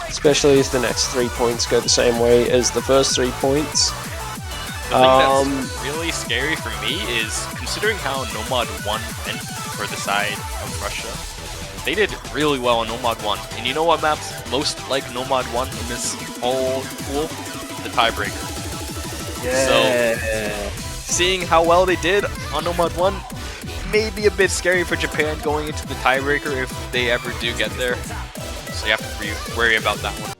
A: Especially if the next 3 points go the same way as the first 3 points.
B: The thing that's really scary for me is considering how Nomad 1 went for the side of Russia. They did really well on Nomad 1. And you know what maps most like Nomad 1 in this whole pool? The tiebreaker.
A: Yeah.
B: So, seeing how well they did on Nomad 1 may be a bit scary for Japan going into the tiebreaker if they ever do get there. So you have to worry about that one.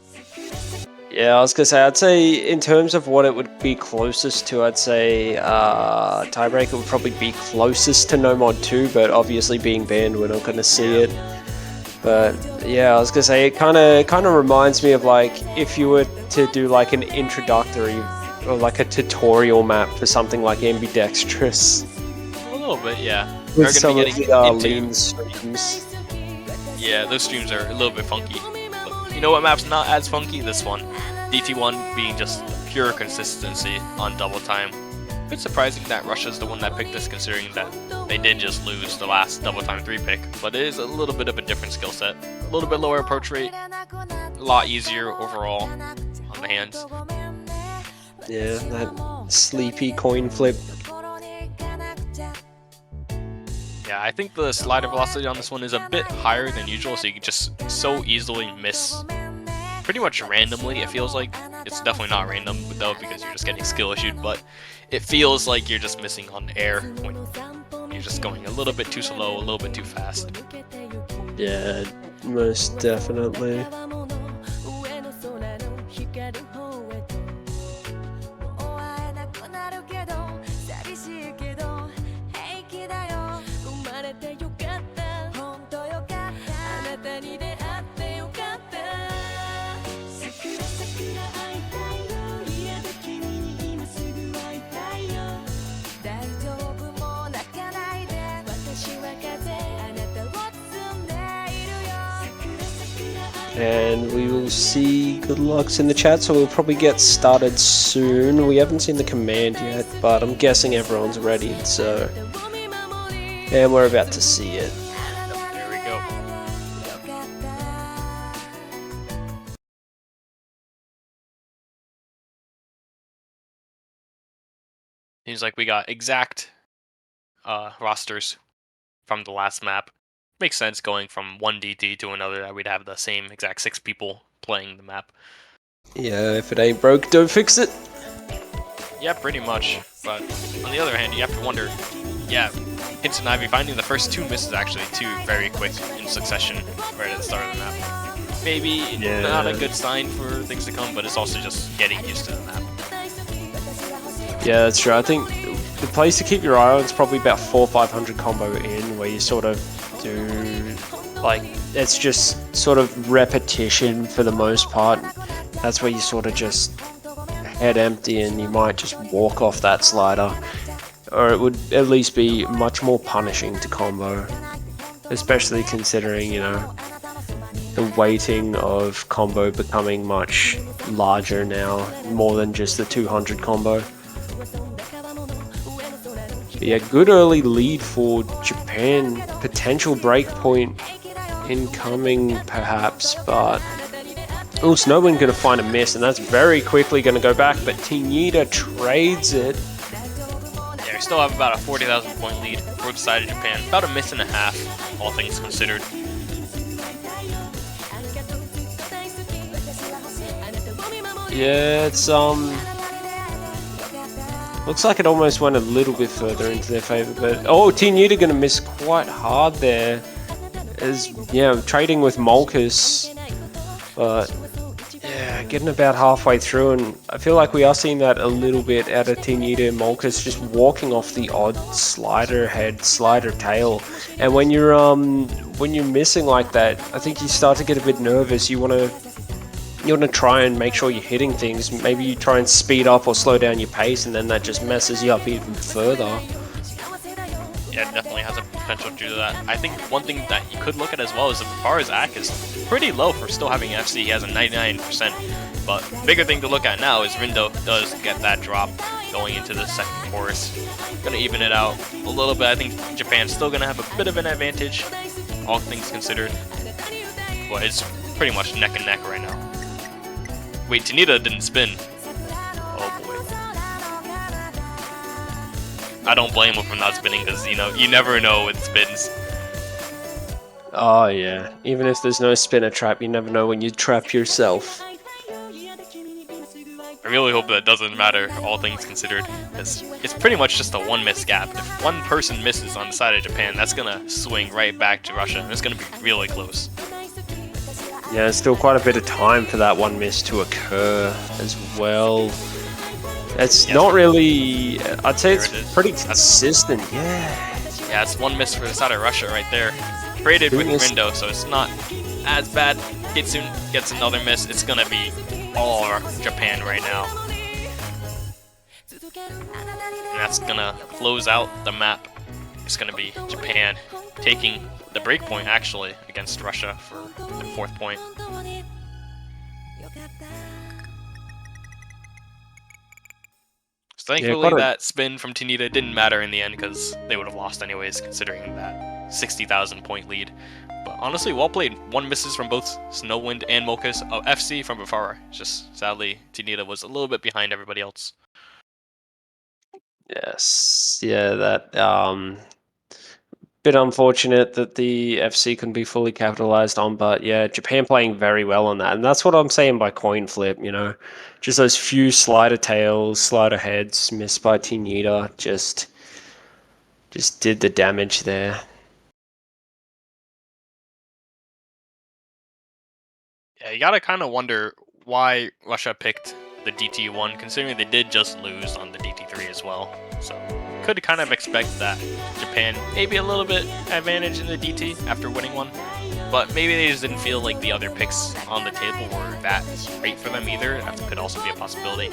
A: Yeah, I was gonna say, I'd say in terms of what it would be closest to, I'd say tiebreaker would probably be closest to Nomad 2, but obviously being banned, we're not gonna see it. But yeah, I was gonna say, it kind of reminds me of like if you were to do like an introductory or like a tutorial map for something like Ambidextrous.
B: A little bit, yeah.
A: With some of the lean streams.
B: Yeah, those streams are a little bit funky. But you know what map's not as funky? This one. DT1 being just pure consistency on double time. A bit surprising that Russia's the one that picked this, considering that they did just lose the last double time 3 pick. But it is a little bit of a different skill set. A little bit lower approach rate. A lot easier overall on the hands.
A: Yeah, that sleepy coin flip.
B: Yeah, I think the slider velocity on this one is a bit higher than usual, so you can just so easily miss pretty much randomly. It feels like it's definitely not random though, because you're just getting skill issued, but it feels like you're just missing on air when you're just going a little bit too slow, a little bit too fast.
A: Yeah, most definitely. And we will see good lucks in the chat, so we'll probably get started soon. We haven't seen the command yet, but I'm guessing everyone's ready, so... And we're about to see it.
B: There we go. Seems like we got exact rosters from the last map. Makes sense going from one DT to another that we'd have the same exact 6 people playing the map.
A: Yeah, if it ain't broke, don't fix it.
B: Yeah, pretty much. But on the other hand, you have to wonder, yeah, Hints and Ivy finding the first 2 misses actually 2 very quick in succession right at the start of the map. Maybe not a good sign for things to come, but it's also just getting used to the map.
A: Yeah, that's true. I think the place to keep your eye on is probably about 400-500 combo in, where you sort of do, like, it's just sort of repetition for the most part. That's where you sort of just head empty and you might just walk off that slider, or it would at least be much more punishing to combo, especially considering, you know, the weighting of combo becoming much larger now, more than just the 200 combo. But yeah, good early lead for Japan. Potential breakpoint incoming, perhaps, but... Oh, Snowman going to find a miss, and that's very quickly going to go back, but Tinita trades it.
B: Yeah, we still have about a 40,000 point lead for the side of Japan. About a miss and a half, all things considered.
A: Yeah, it's looks like it almost went a little bit further into their favor, but oh, Tinita going to miss quite hard there. As yeah, trading with Molkus, but yeah, getting about halfway through, and I feel like we are seeing that a little bit out of Tinita and Molkus, just walking off the odd slider head, slider tail. And when you're missing like that, I think you start to get a bit nervous. You wanna try and make sure you're hitting things. Maybe you try and speed up or slow down your pace, and then that just messes you up even further.
B: Yeah, it definitely has a potential to do that. I think one thing that you could look at as well is that Farah's AC is pretty low for still having FC. He has a 99%. But bigger thing to look at now is Rindo does get that drop going into the second course. Gonna even it out a little bit. I think Japan's still gonna have a bit of an advantage, all things considered. But it's pretty much neck and neck right now. Wait, Tinita didn't spin. Oh boy. I don't blame him for not spinning because, you know, you never know with spins.
A: Oh yeah, even if there's no spinner trap, you never know when you trap yourself.
B: I really hope that doesn't matter, all things considered. It's pretty much just a one miss gap. If one person misses on the side of Japan, that's gonna swing right back to Russia, and it's gonna be really close.
A: Yeah, there's still quite a bit of time for that one miss to occur as well. It's not really... I'd say it's pretty consistent, yeah.
B: Yeah, it's one miss for the side of Russia right there. Traded with Rindo, so it's not as bad. Kitsune gets another miss. It's gonna be all Japan right now. And that's gonna close out the map. It's gonna be Japan taking the break point, actually, against Russia for the 4th point. So thankfully that spin from Tinita didn't matter in the end because they would have lost anyways, considering that 60,000 point lead. But honestly, well played. One misses from both Snowwind and Molkus. FC from Bafara. Just sadly, Tinita was a little bit behind everybody else.
A: Yes, yeah, that bit unfortunate that the FC couldn't be fully capitalized on, but yeah, Japan playing very well on that, and that's what I'm saying by coin flip. You know, just those few slider tails, slider heads missed by Tinita, just did the damage there.
B: Yeah, you gotta kind of wonder why Russia picked the DT1, considering they did just lose on the DT3 as well. So could kind of expect that Japan maybe a little bit advantage in the DT after winning one, but maybe they just didn't feel like the other picks on the table were that great for them either. That could also be a possibility.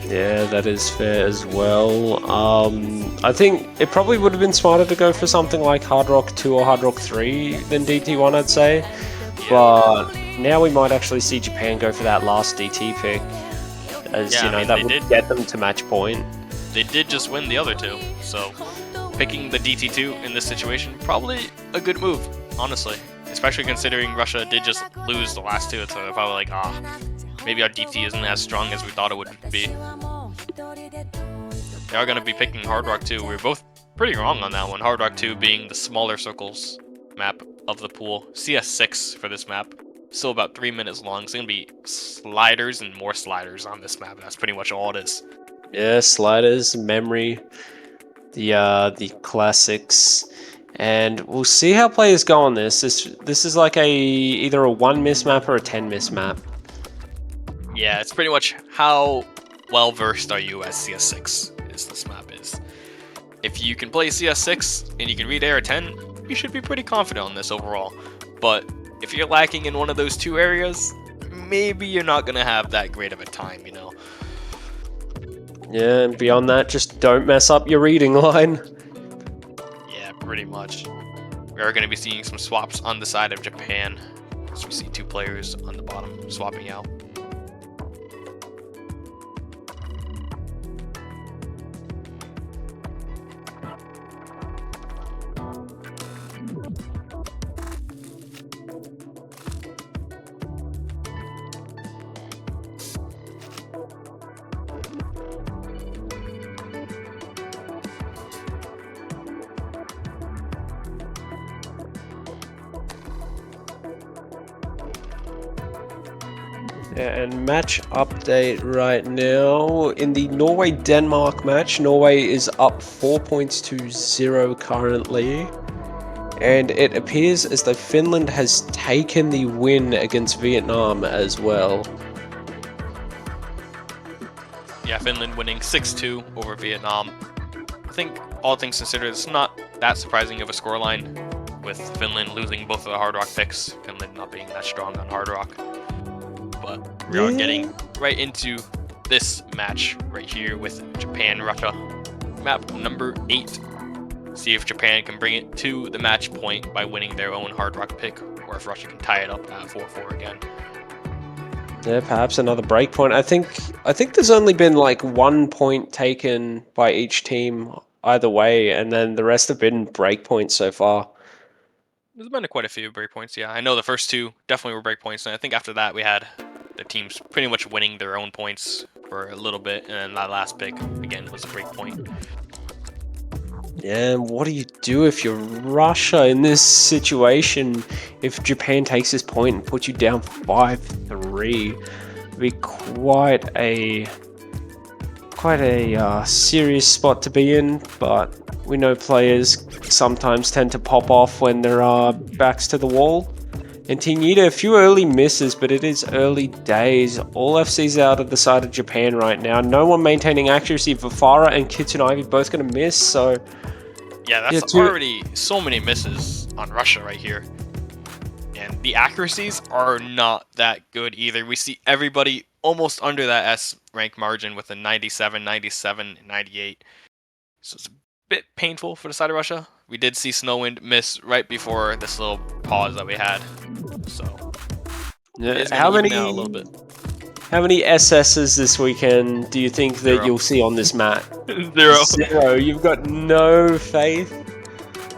A: Yeah, that is fair as well. I think it probably would have been smarter to go for something like Hard Rock 2 or Hard Rock 3 than DT1, I'd say. Yeah. But now we might actually see Japan go for that last DT pick, as you know, that would get them to match point.
B: They did just win the other two, so picking the DT2 in this situation, probably a good move, honestly. Especially considering Russia did just lose the last two, so they're probably like, maybe our DT isn't as strong as we thought it would be. They are going to be picking Hard Rock 2. We were both pretty wrong on that one. Hard Rock 2 being the smaller circles map of the pool. CS6 for this map. Still about 3 minutes long. It's going to be sliders and more sliders on this map. That's pretty much all it is.
A: Yeah, sliders, memory, the classics. And we'll see how players go on this. This is like either a 1 miss map or a 10 miss map.
B: Yeah, it's pretty much how well versed are you as CS6 is this map is. If you can play CS6 and you can read Air 10, you should be pretty confident on this overall. But if you're lacking in one of those two areas, maybe you're not gonna have that great of a time, you know.
A: Yeah, and beyond that, just don't mess up your reading line.
B: Yeah, pretty much. We are going to be seeing some swaps on the side of Japan, as we see 2 players on the bottom swapping out.
A: And match update right now. In the Norway-Denmark match, Norway is up 4 points to 0 currently. And it appears as though Finland has taken the win against Vietnam as well.
B: Yeah, Finland winning 6-2 over Vietnam. I think all things considered, it's not that surprising of a scoreline, with Finland losing both of the Hard Rock picks, Finland not being that strong on Hard Rock. But we are getting right into this match right here with Japan-Russia. Map number 8. See if Japan can bring it to the match point by winning their own Hard Rock pick, or if Russia can tie it up at 4-4 again.
A: Yeah, perhaps another breakpoint. I think there's only been like 1 point taken by each team either way, and then the rest have been breakpoints so far.
B: There's been quite a few breakpoints, yeah. I know the first two definitely were breakpoints, and I think after that we had the teams pretty much winning their own points for a little bit, and then that last pick, again, was a breakpoint.
A: Yeah, and what do you do if you're Russia in this situation? If Japan takes this point and puts you down 5-3, it'd be quite a serious spot to be in. But we know players sometimes tend to pop off when there are backs to the wall. And Team Yida, a few early misses, but it is early days. All FC's out of the side of Japan right now. No one maintaining accuracy. Vafara and Kitsunaivi both going to miss, so...
B: Yeah, that's already so many misses on Russia right here. And the accuracies are not that good either. We see everybody almost under that S rank margin with a 97, 97, 98. So it's a bit painful for the side of Russia. We did see Snowwind miss right before this little pause that we had. So it's
A: how
B: many out a little bit.
A: How many SSs this weekend do you think that
B: 0.
A: you'll see on this map?
B: 0.
A: 0. You've got no faith?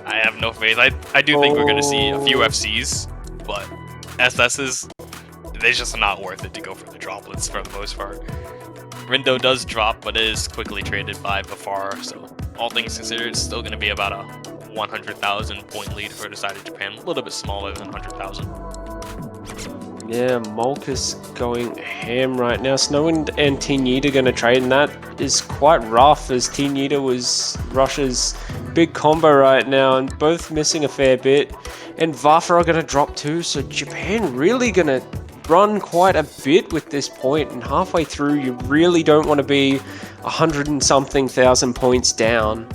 B: I have no faith. I do think we're going to see a few FCs, but SSs, they're just not worth it to go for the droplets for the most part. Rindo does drop, but is quickly traded by Bafar, so all things considered, it's still going to be about a 100,000 point lead for the side of Japan. A little bit smaller than 100,000.
A: Yeah, Molkus going ham right now. Snowwind and Team Yida going to trade, and that is quite rough, as Team Yida was Russia's big combo right now, and both missing a fair bit. And Vafa are going to drop too, so Japan really going to run quite a bit with this point, and halfway through you really don't want to be 100 and something thousand points down.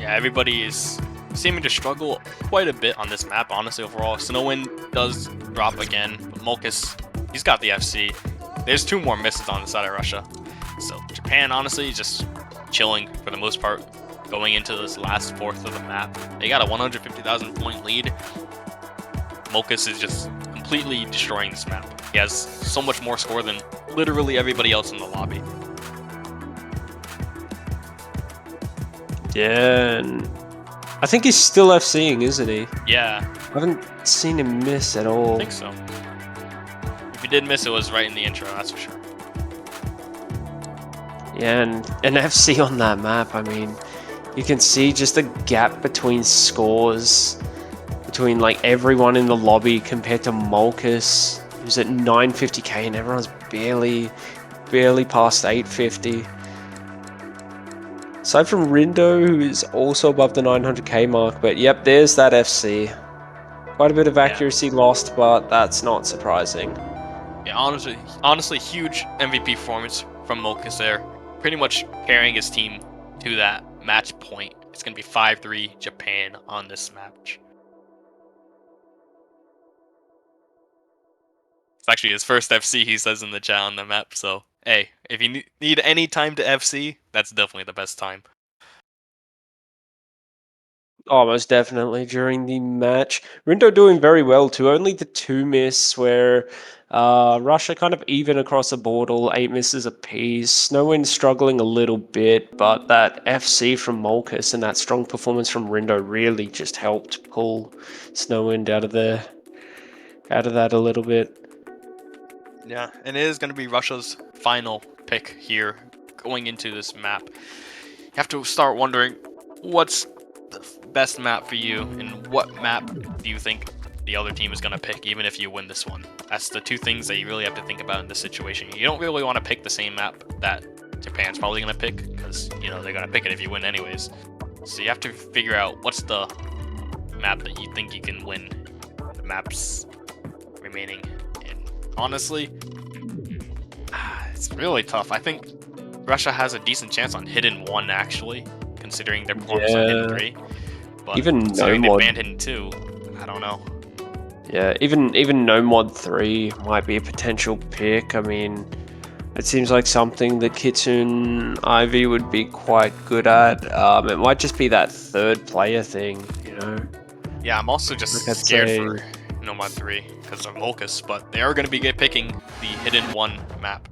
B: Yeah, everybody is seeming to struggle quite a bit on this map, honestly, overall. Snowwind does drop again, but Molkus, he's got the FC. There's 2 more misses on the side of Russia. So Japan, honestly, just chilling for the most part, going into this last fourth of the map. They got a 150,000 point lead. Molkus is just completely destroying this map. He has so much more score than literally everybody else in the lobby.
A: Yeah, and I think he's still FCing, isn't he?
B: Yeah.
A: I haven't seen him miss at all.
B: I think so. If he did miss, it was right in the intro, that's for sure.
A: Yeah, and an FC on that map, I mean, you can see just the gap between scores, between like everyone in the lobby compared to Molkus, who's at 950k and everyone's barely past 850. Aside from Rindo, who is also above the 900k mark, but yep, there's that FC. Quite a bit of accuracy lost, but that's not surprising.
B: Yeah, honestly, huge MVP performance from Molkus there. Pretty much carrying his team to that match point. It's going to be 5-3 Japan on this match. It's actually his first FC, he says in the chat on the map, so hey, if you need any time to FC, that's definitely the best time.
A: Almost definitely during the match. Rindo doing very well too. Only the 2 miss where Russia kind of even across the board, all 8 misses apiece. Snowwind struggling a little bit, but that FC from Molkus and that strong performance from Rindo really just helped pull Snowwind out of that a little bit.
B: Yeah, and it is going to be Russia's final pick here going into this map. You have to start wondering, what's the best map for you, and what map do you think the other team is going to pick, even if you win this one. That's the two things that you really have to think about in this situation. You don't really want to pick the same map that Japan's probably going to pick, because, you know, they're going to pick it if you win anyways. So you have to figure out what's the map that you think you can win the maps remaining. And honestly, it's really tough. I think Russia has a decent chance on Hidden 1, actually, considering their performance on Hidden 3. But
A: even
B: considering
A: no
B: they banned Hidden 2, I don't know.
A: Yeah, even no mod 3 might be a potential pick. I mean, it seems like something that Kitsune Ivy would be quite good at. It might just be that third player thing, you know?
B: Yeah, I'm also just scared for no mod 3 because of Volcus, but they are going to be picking the Hidden 1 map.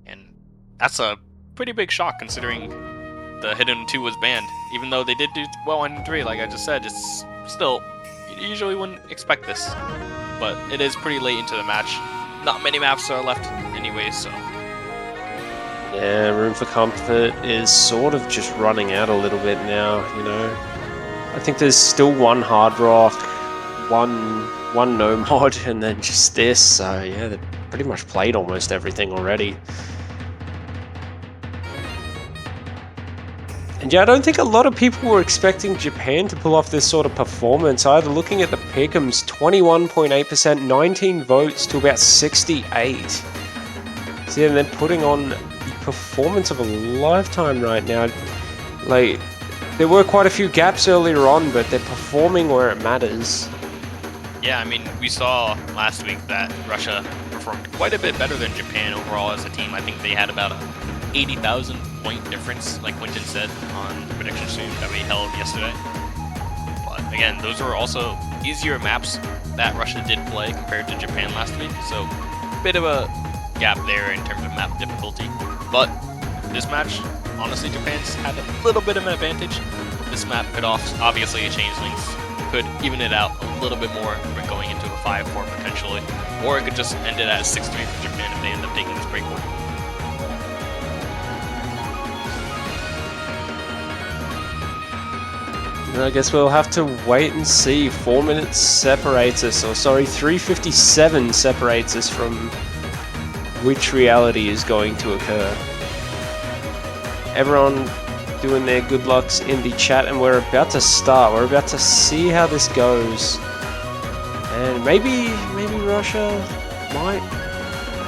B: And that's a pretty big shock considering the Hidden 2 was banned. Even though they did do well on 3, like I just said, it's still, you usually wouldn't expect this. But it is pretty late into the match. Not many maps are left anyway, so.
A: Yeah, Room for Comfort is sort of just running out a little bit now, you know? I think there's still one Hard Rock, one no mod, and then just this, so yeah, they've pretty much played almost everything already. And yeah, I don't think a lot of people were expecting Japan to pull off this sort of performance either. Looking at the pick'ems, 21.8%, 19 votes to about 68. So yeah, they're putting on the performance of a lifetime right now. Like, there were quite a few gaps earlier on, but they're performing where it matters.
B: Yeah, I mean, we saw last week that Russia performed quite a bit better than Japan overall as a team. I think they had about a 80,000 point difference, like Quinton said on the prediction stream that we held yesterday. But again, those were also easier maps that Russia did play compared to Japan last week, so a bit of a gap there in terms of map difficulty. But this match, honestly, Japan's had a little bit of an advantage. This map could obviously changelings could even it out a little bit more going into a 5-4 potentially, or it could just end it at a 6-3 for Japan if they end up taking this breakaway.
A: I guess we'll have to wait and see. 4 minutes separates us, or sorry, 3:57 separates us from which reality is going to occur. Everyone doing their good lucks in the chat, and we're about to start. We're about to see how this goes. And maybe Russia might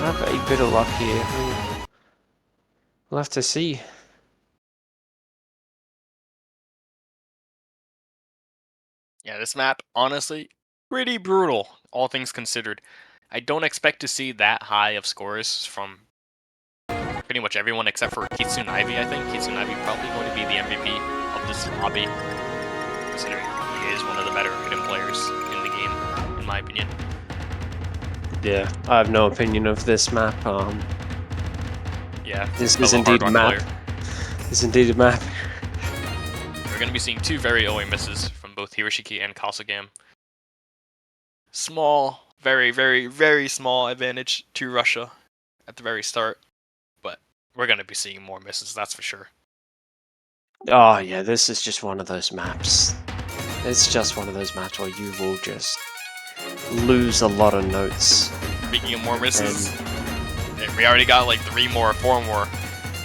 A: have a bit of luck here. We'll have to see.
B: Yeah, this map, honestly, pretty brutal, all things considered. I don't expect to see that high of scores from pretty much everyone except for Kitsune Ivy, I think. Kitsune Ivy probably going to be the MVP of this lobby, considering he is one of the better hidden players in the game, in my opinion.
A: Yeah, I have no opinion of this map.
B: Yeah,
A: this is indeed a map. This is indeed a map.
B: We're going to be seeing two very OA misses from both Hiroshiki and Kasagam. Small, very, very, very small advantage to Russia at the very start, but we're going to be seeing more misses, that's for sure.
A: Oh yeah, this is just one of those maps. It's just one of those maps where you will just lose a lot of notes.
B: Speaking of more misses, we already got like 4 more.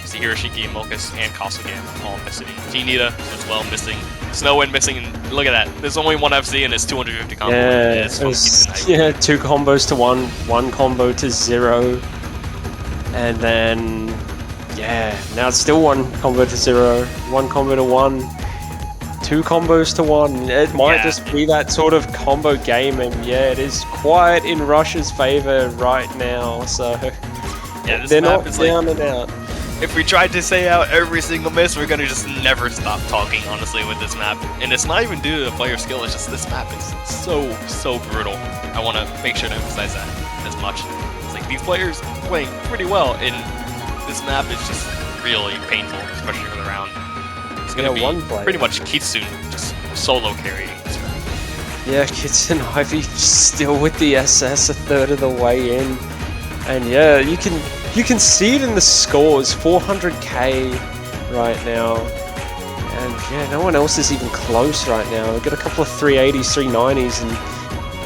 B: See Hiroshiki, Mokus, and Kasagam all missing. T-Nita as well missing. Snowwind missing, and look at that. There's only one I've seen, it's 250 combo.
A: Yeah, yeah, 2 combos to 1 combo to 0. And then, yeah, now it's still 1 combo to 0, 1 combo to 1, 2 combos to 1. It might just be that sort of combo game, and yeah, it is quite in Russia's favor right now, so
B: yeah, this
A: they're
B: map
A: not
B: is
A: down
B: like,
A: and out.
B: If we tried to say out every single miss, we're gonna just never stop talking, honestly, with this map. And it's not even due to the player skill, it's just this map is so brutal. I want to make sure to emphasize that as much. It's like these players playing pretty well, and this map is just really painful, especially for the round. It's gonna be pretty much Kitsune just solo carrying this round.
A: Yeah, Kitsune Ivy still with the SS a third of the way in. And yeah, you can see it in the scores, 400k right now. And yeah, no one else is even close right now. We've got a couple of 380s, 390s, and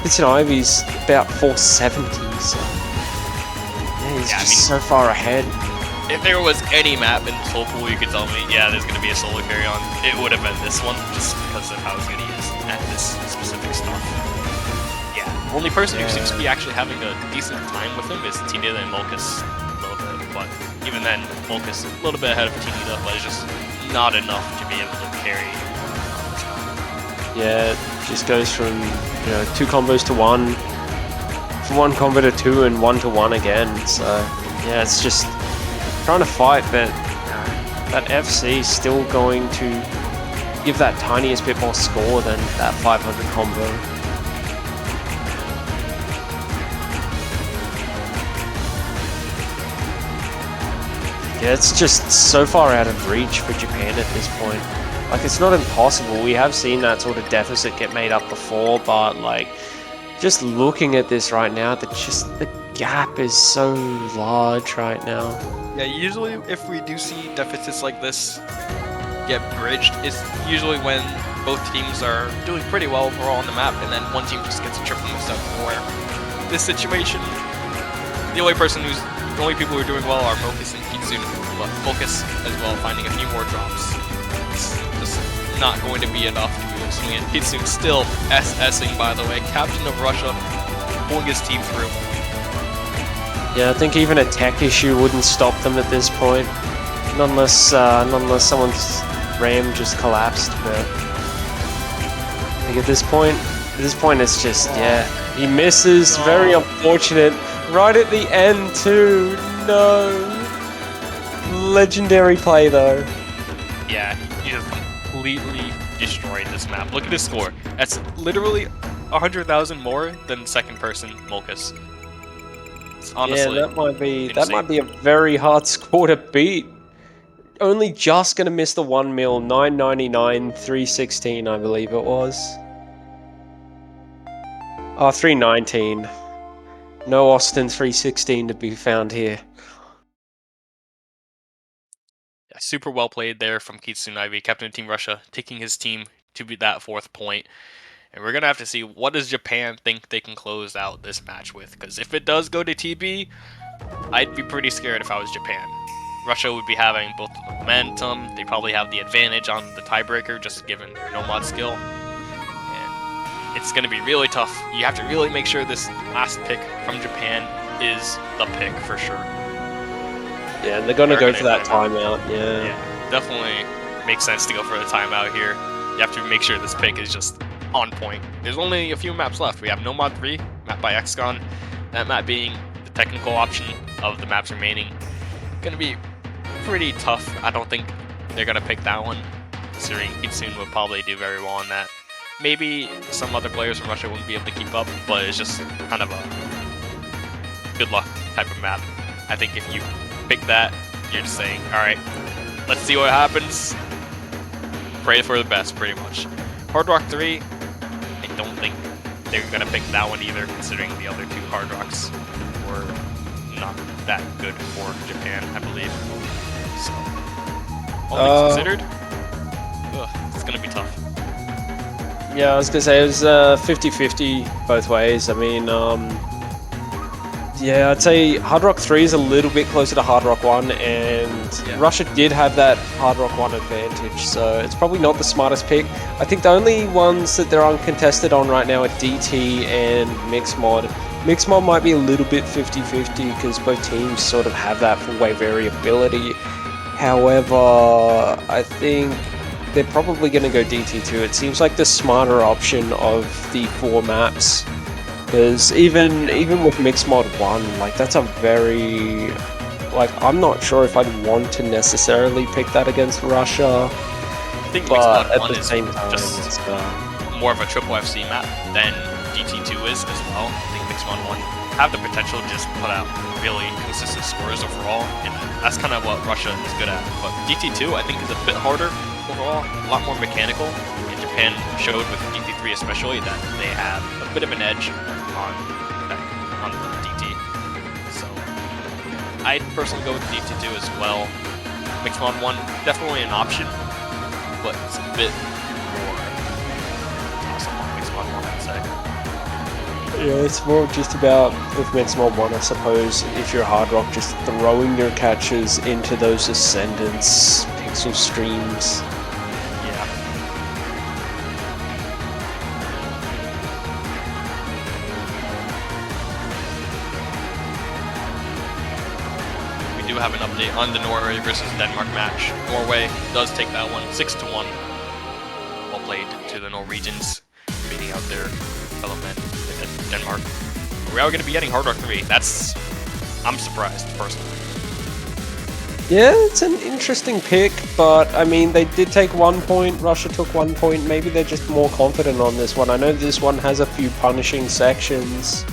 A: Ivy's about 470, so yeah, he's just so far ahead.
B: If there was any map in this whole pool you could tell me, yeah, there's gonna be a solo carry on, it would have been this one, just because of how good he is at this specific stuff. Yeah, only person who seems to be actually having a decent time with him is Tinida and Molkus a little bit, but even then, Molkus a little bit ahead of Tinida, but it's just not enough to be able to carry.
A: Yeah, it just goes from, you know, 2 combos to 1, from 1 combo to 2, and 1 to 1 again. So yeah, it's just trying to fight, but that FC is still going to give that tiniest bit more score than that 500 combo. Yeah, it's just so far out of reach for Japan at this point. Like, it's not impossible. We have seen that sort of deficit get made up before, but like, just looking at this right now, the gap is so large right now.
C: Yeah, usually if we do see deficits like this get bridged, it's usually when both teams are doing pretty well overall on the map, and then one team just gets a triple mix-up. Where this situation, the only people who are doing well are Molkus and Kitsune, but Molkus as well finding a few more drops. It's just not going to be enough to be able to swing it. Kitsune still SSing, by the way, captain of Russia, pulling his team through.
A: Yeah, I think even a tech issue wouldn't stop them at this point, not unless someone's RAM just collapsed. But I think at this point it's just, yeah, he misses. Very unfortunate. Right at the end too. No. Legendary play though.
B: Yeah, he just completely destroyed this map. Look at his score. That's literally 100,000 more than second person Molkus. Honestly,
A: yeah, that might be a very hard score to beat. Only just gonna miss the 1 mil, 999, 316, I believe it was. Oh, 319. No Austin 316 to be found here.
B: Yeah, super well played there from Kitsune Ivy, captain of Team Russia, taking his team to be that 4th point. And we're going to have to see, what does Japan think they can close out this match with? Because if it does go to TB, I'd be pretty scared if I was Japan. Russia would be having both the momentum, they probably have the advantage on the tiebreaker, just given their no-mod skill. And it's going to be really tough. You have to really make sure this last pick from Japan is the pick for sure.
A: Yeah, and they're going to go for that timeout, yeah.
B: Yeah, definitely makes sense to go for the timeout here. You have to make sure this pick is just on point. There's only a few maps left. We have Nomad 3, map by XCon. That map being the technical option of the maps remaining. Gonna be pretty tough. I don't think they're gonna pick that one, considering Kitsune would probably do very well on that. Maybe some other players from Russia wouldn't be able to keep up, but it's just kind of a good luck type of map. I think if you pick that, you're just saying, alright, let's see what happens. Pray for the best, pretty much. Hard Rock 3, I don't think they're going to pick that one either, considering the other 2 Hard Rocks were not that good for Japan, I believe. So, all things considered, it's going to be tough.
A: Yeah, I was going to say, it was 50-50 both ways. I mean, yeah, I'd say Hard Rock 3 is a little bit closer to Hard Rock 1, and Russia did have that Hard Rock 1 advantage, so it's probably not the smartest pick. I think the only ones that they're uncontested on right now are DT and Mixmod. Mixmod might be a little bit 50-50 because both teams sort of have that full-wave variability. However, I think they're probably going to go DT2. It seems like the smarter option of the 4 maps. Because even with Mixed Mod 1, like, that's a very... Like, I'm not sure if I'd want to necessarily pick that against Russia.
B: I think
A: but
B: Mixed Mod 1
A: at the
B: is
A: same time,
B: just more of a triple FC map than DT2 is as well. I think Mixed Mod 1 have the potential to just put out really consistent scores overall, and that's kind of what Russia is good at. But DT2, I think, is a bit harder overall, a lot more mechanical, and Japan showed with DT3 especially that they have a bit of an edge on the DT. So I'd personally go with DT2 as well. Mixed Mod 1, definitely an option, but it's a bit more toss-up on Mixed Mod 1, I'd say.
A: Yeah, it's more just about, with Men's Mod 1, I suppose, if you're Hard Rock, just throwing your catches into those Ascendants, pixel streams.
B: Yeah. We do have an update on the Norway versus Denmark match. Norway does take that one 6-1. Well played to the Norwegians, beating out their fellow men in Denmark. We are going to be getting Hard Rock 3. I'm surprised, personally.
A: Yeah, it's an interesting pick, but I mean, they did take 1 point, Russia took 1 point, maybe they're just more confident on this one. I know this one has a few punishing sections,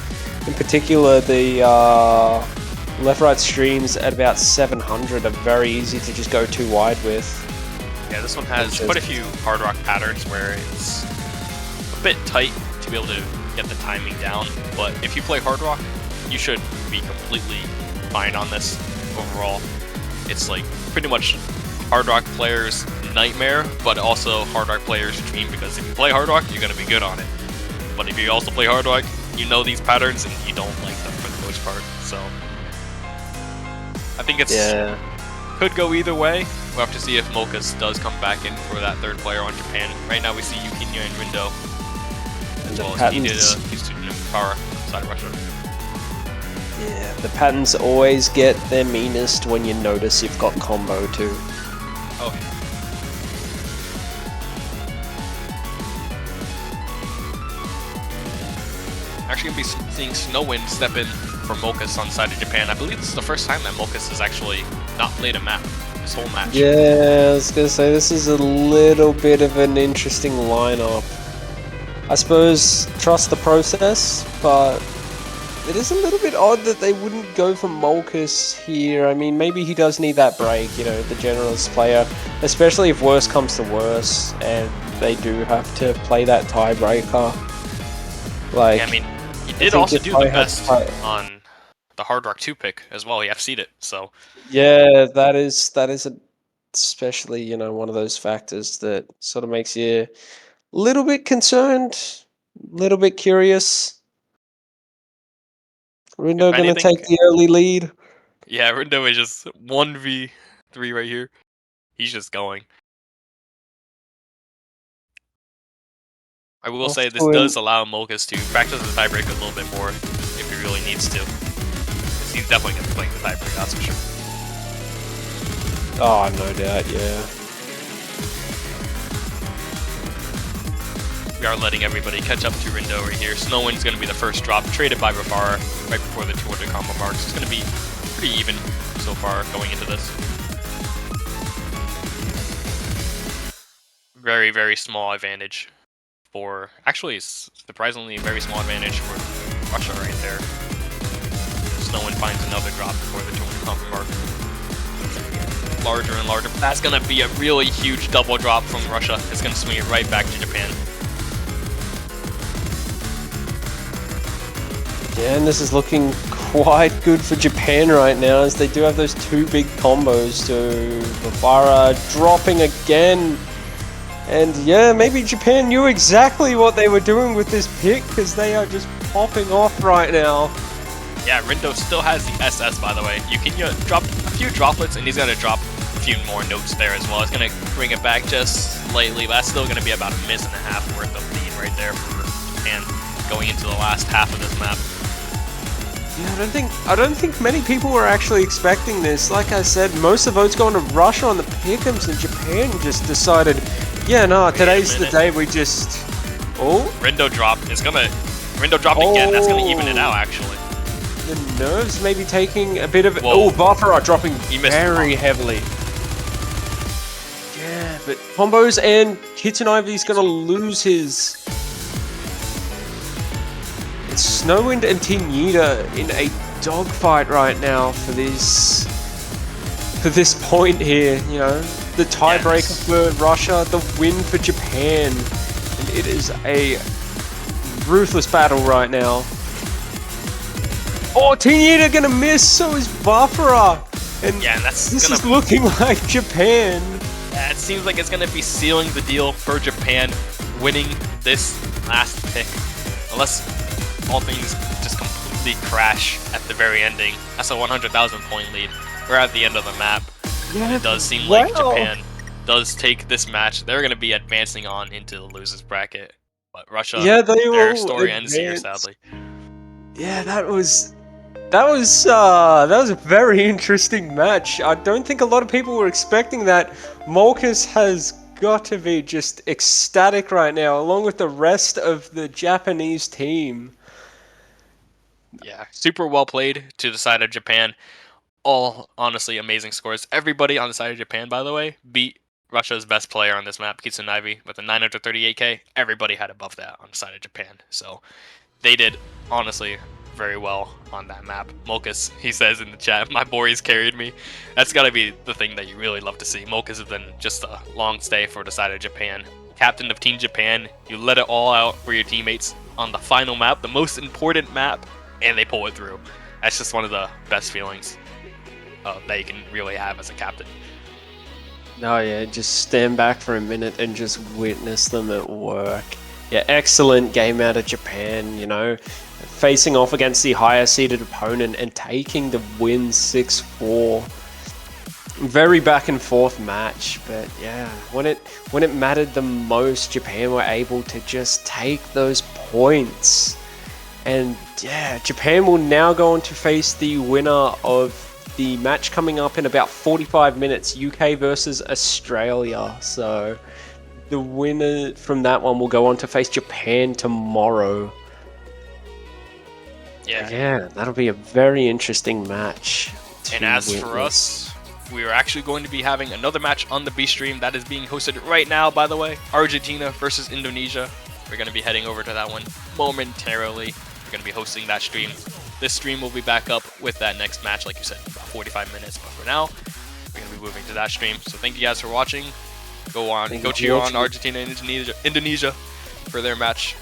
A: in particular the left-right streams at about 700 are very easy to just go too wide with.
B: Yeah, this one has quite a few Hard Rock patterns where it's a bit tight to be able to get the timing down, but if you play Hard Rock, you should be completely fine on this overall. It's like pretty much Hard Rock players' nightmare, but also Hard Rock players' dream, because if you play Hard Rock, you're going to be good on it. But if you also play Hard Rock, you know these patterns and you don't like them for the most part, so I think it's could go either way. We'll have to see if Mokas does come back in for that third player on Japan. Right now we see Yukinya and Rindo, as well as he's doing power side of Russia.
A: Yeah, the patterns always get their meanest when you notice you've got combo too.
B: Oh. Actually gonna be seeing Snowwind step in for Mokas on the side of Japan. I believe this is the first time that Mokas has actually not played a map this whole match.
A: Yeah, I was gonna say, this is a little bit of an interesting lineup. I suppose trust the process, but it is a little bit odd that they wouldn't go for Molkus here. I mean, maybe he does need that break, you know, the generalist player, especially if worse comes to worse and they do have to play that tiebreaker. Like,
B: yeah, I mean, he did also do the best on the Hard Rock 2 pick as well. He FC'd it, so
A: yeah, that is especially, you know, one of those factors that sort of makes you a little bit concerned, a little bit curious. Rindo gonna take the early lead.
B: Yeah, Rindo is just 1v3 right here. He's just going. I will say this does allow Molkas to practice the tiebreaker a little bit more if he really needs to. Because he's definitely going to be playing the tiebreaker, that's for sure.
A: Oh, no doubt, yeah.
B: We are letting everybody catch up to Rindo right here. Snowwind's going to be the first drop, traded by Rafara right before the 200 combo marks. It's going to be pretty even so far going into this. Very, very small advantage for, actually surprisingly very small advantage for Russia right there. Snowwind finds another drop before the 200 combo mark. Larger and larger. That's going to be a really huge double drop from Russia. It's going to swing it right back to Japan.
A: Yeah, and this is looking quite good for Japan right now, as they do have those two big combos to Rafara dropping again. And yeah, maybe Japan knew exactly what they were doing with this pick, because they are just popping off right now.
B: Yeah, Rindo still has the SS, by the way. You can drop a few droplets, and he's going to drop a few more notes there as well. It's going to bring it back just slightly, but that's still going to be about a miss and a half worth of lead right there for Japan going into the last half of this map.
A: Yeah, I don't think many people were actually expecting this. Like I said, most of the votes going to Russia on the pick'ems, and Japan just decided, yeah, no, today's the day we just... Oh?
B: Rindo drop is gonna... Rindo dropped again, that's gonna even it out, actually.
A: The nerves maybe taking a bit of... Whoa. Oh, Buffer dropping very heavily. Yeah, but combos, and Kitten Ivy's gonna lose his... It's Snowwind and Tinita in a dogfight right now for this point here, you know. The tiebreaker for Russia, the win for Japan. And it is a ruthless battle right now. Oh, Tinita gonna miss, so is Bafara. And
B: yeah, and this
A: is looking like Japan.
B: Yeah, it seems like it's gonna be sealing the deal for Japan, winning this last pick. Unless all things just completely crash at the very ending. That's a 100,000 point lead. We're at the end of the map.
A: Yeah,
B: It does seem like
A: wow.
B: Japan does take this match. They're going to be advancing on into the losers bracket. But Russia,
A: Yeah, they
B: their
A: will
B: story ends here,
A: advance.
B: sadly.
A: Yeah, that was a very interesting match. I don't think a lot of people were expecting that. Molkus has got to be just ecstatic right now, along with the rest of the Japanese team.
B: Yeah, super well played to the side of Japan. All honestly amazing scores. Everybody on the side of Japan, by the way, beat Russia's best player on this map, Kitsunaivi, with a 938k. Everybody had above that on the side of Japan. So they did honestly very well on that map. Molkus, he says in the chat, my boys carried me. That's got to be the thing that you really love to see. Molkus has been just a long stay for the side of Japan. Captain of Team Japan, you let it all out for your teammates on the final map, the most important map, and they pull it through. That's just one of the best feelings that you can really have as a captain.
A: Oh yeah, just stand back for a minute and just witness them at work. Yeah, excellent game out of Japan, you know, facing off against the higher seeded opponent and taking the win 6-4. Very back and forth match, but yeah, when it mattered the most, Japan were able to just take those points. And yeah, Japan will now go on to face the winner of the match coming up in about 45 minutes, UK versus Australia. So the winner from that one will go on to face Japan tomorrow. Yeah, that'll be a very interesting match.
B: And as for us, we are actually going to be having another match on the B stream that is being hosted right now, by the way. Argentina versus Indonesia. We're going to be heading over to that one momentarily. We're going to be hosting that stream. This stream will be back up with that next match, like you said, about 45 minutes. But for now, we're going to be moving to that stream. So thank you guys for watching. Go cheer on Argentina and Indonesia for their match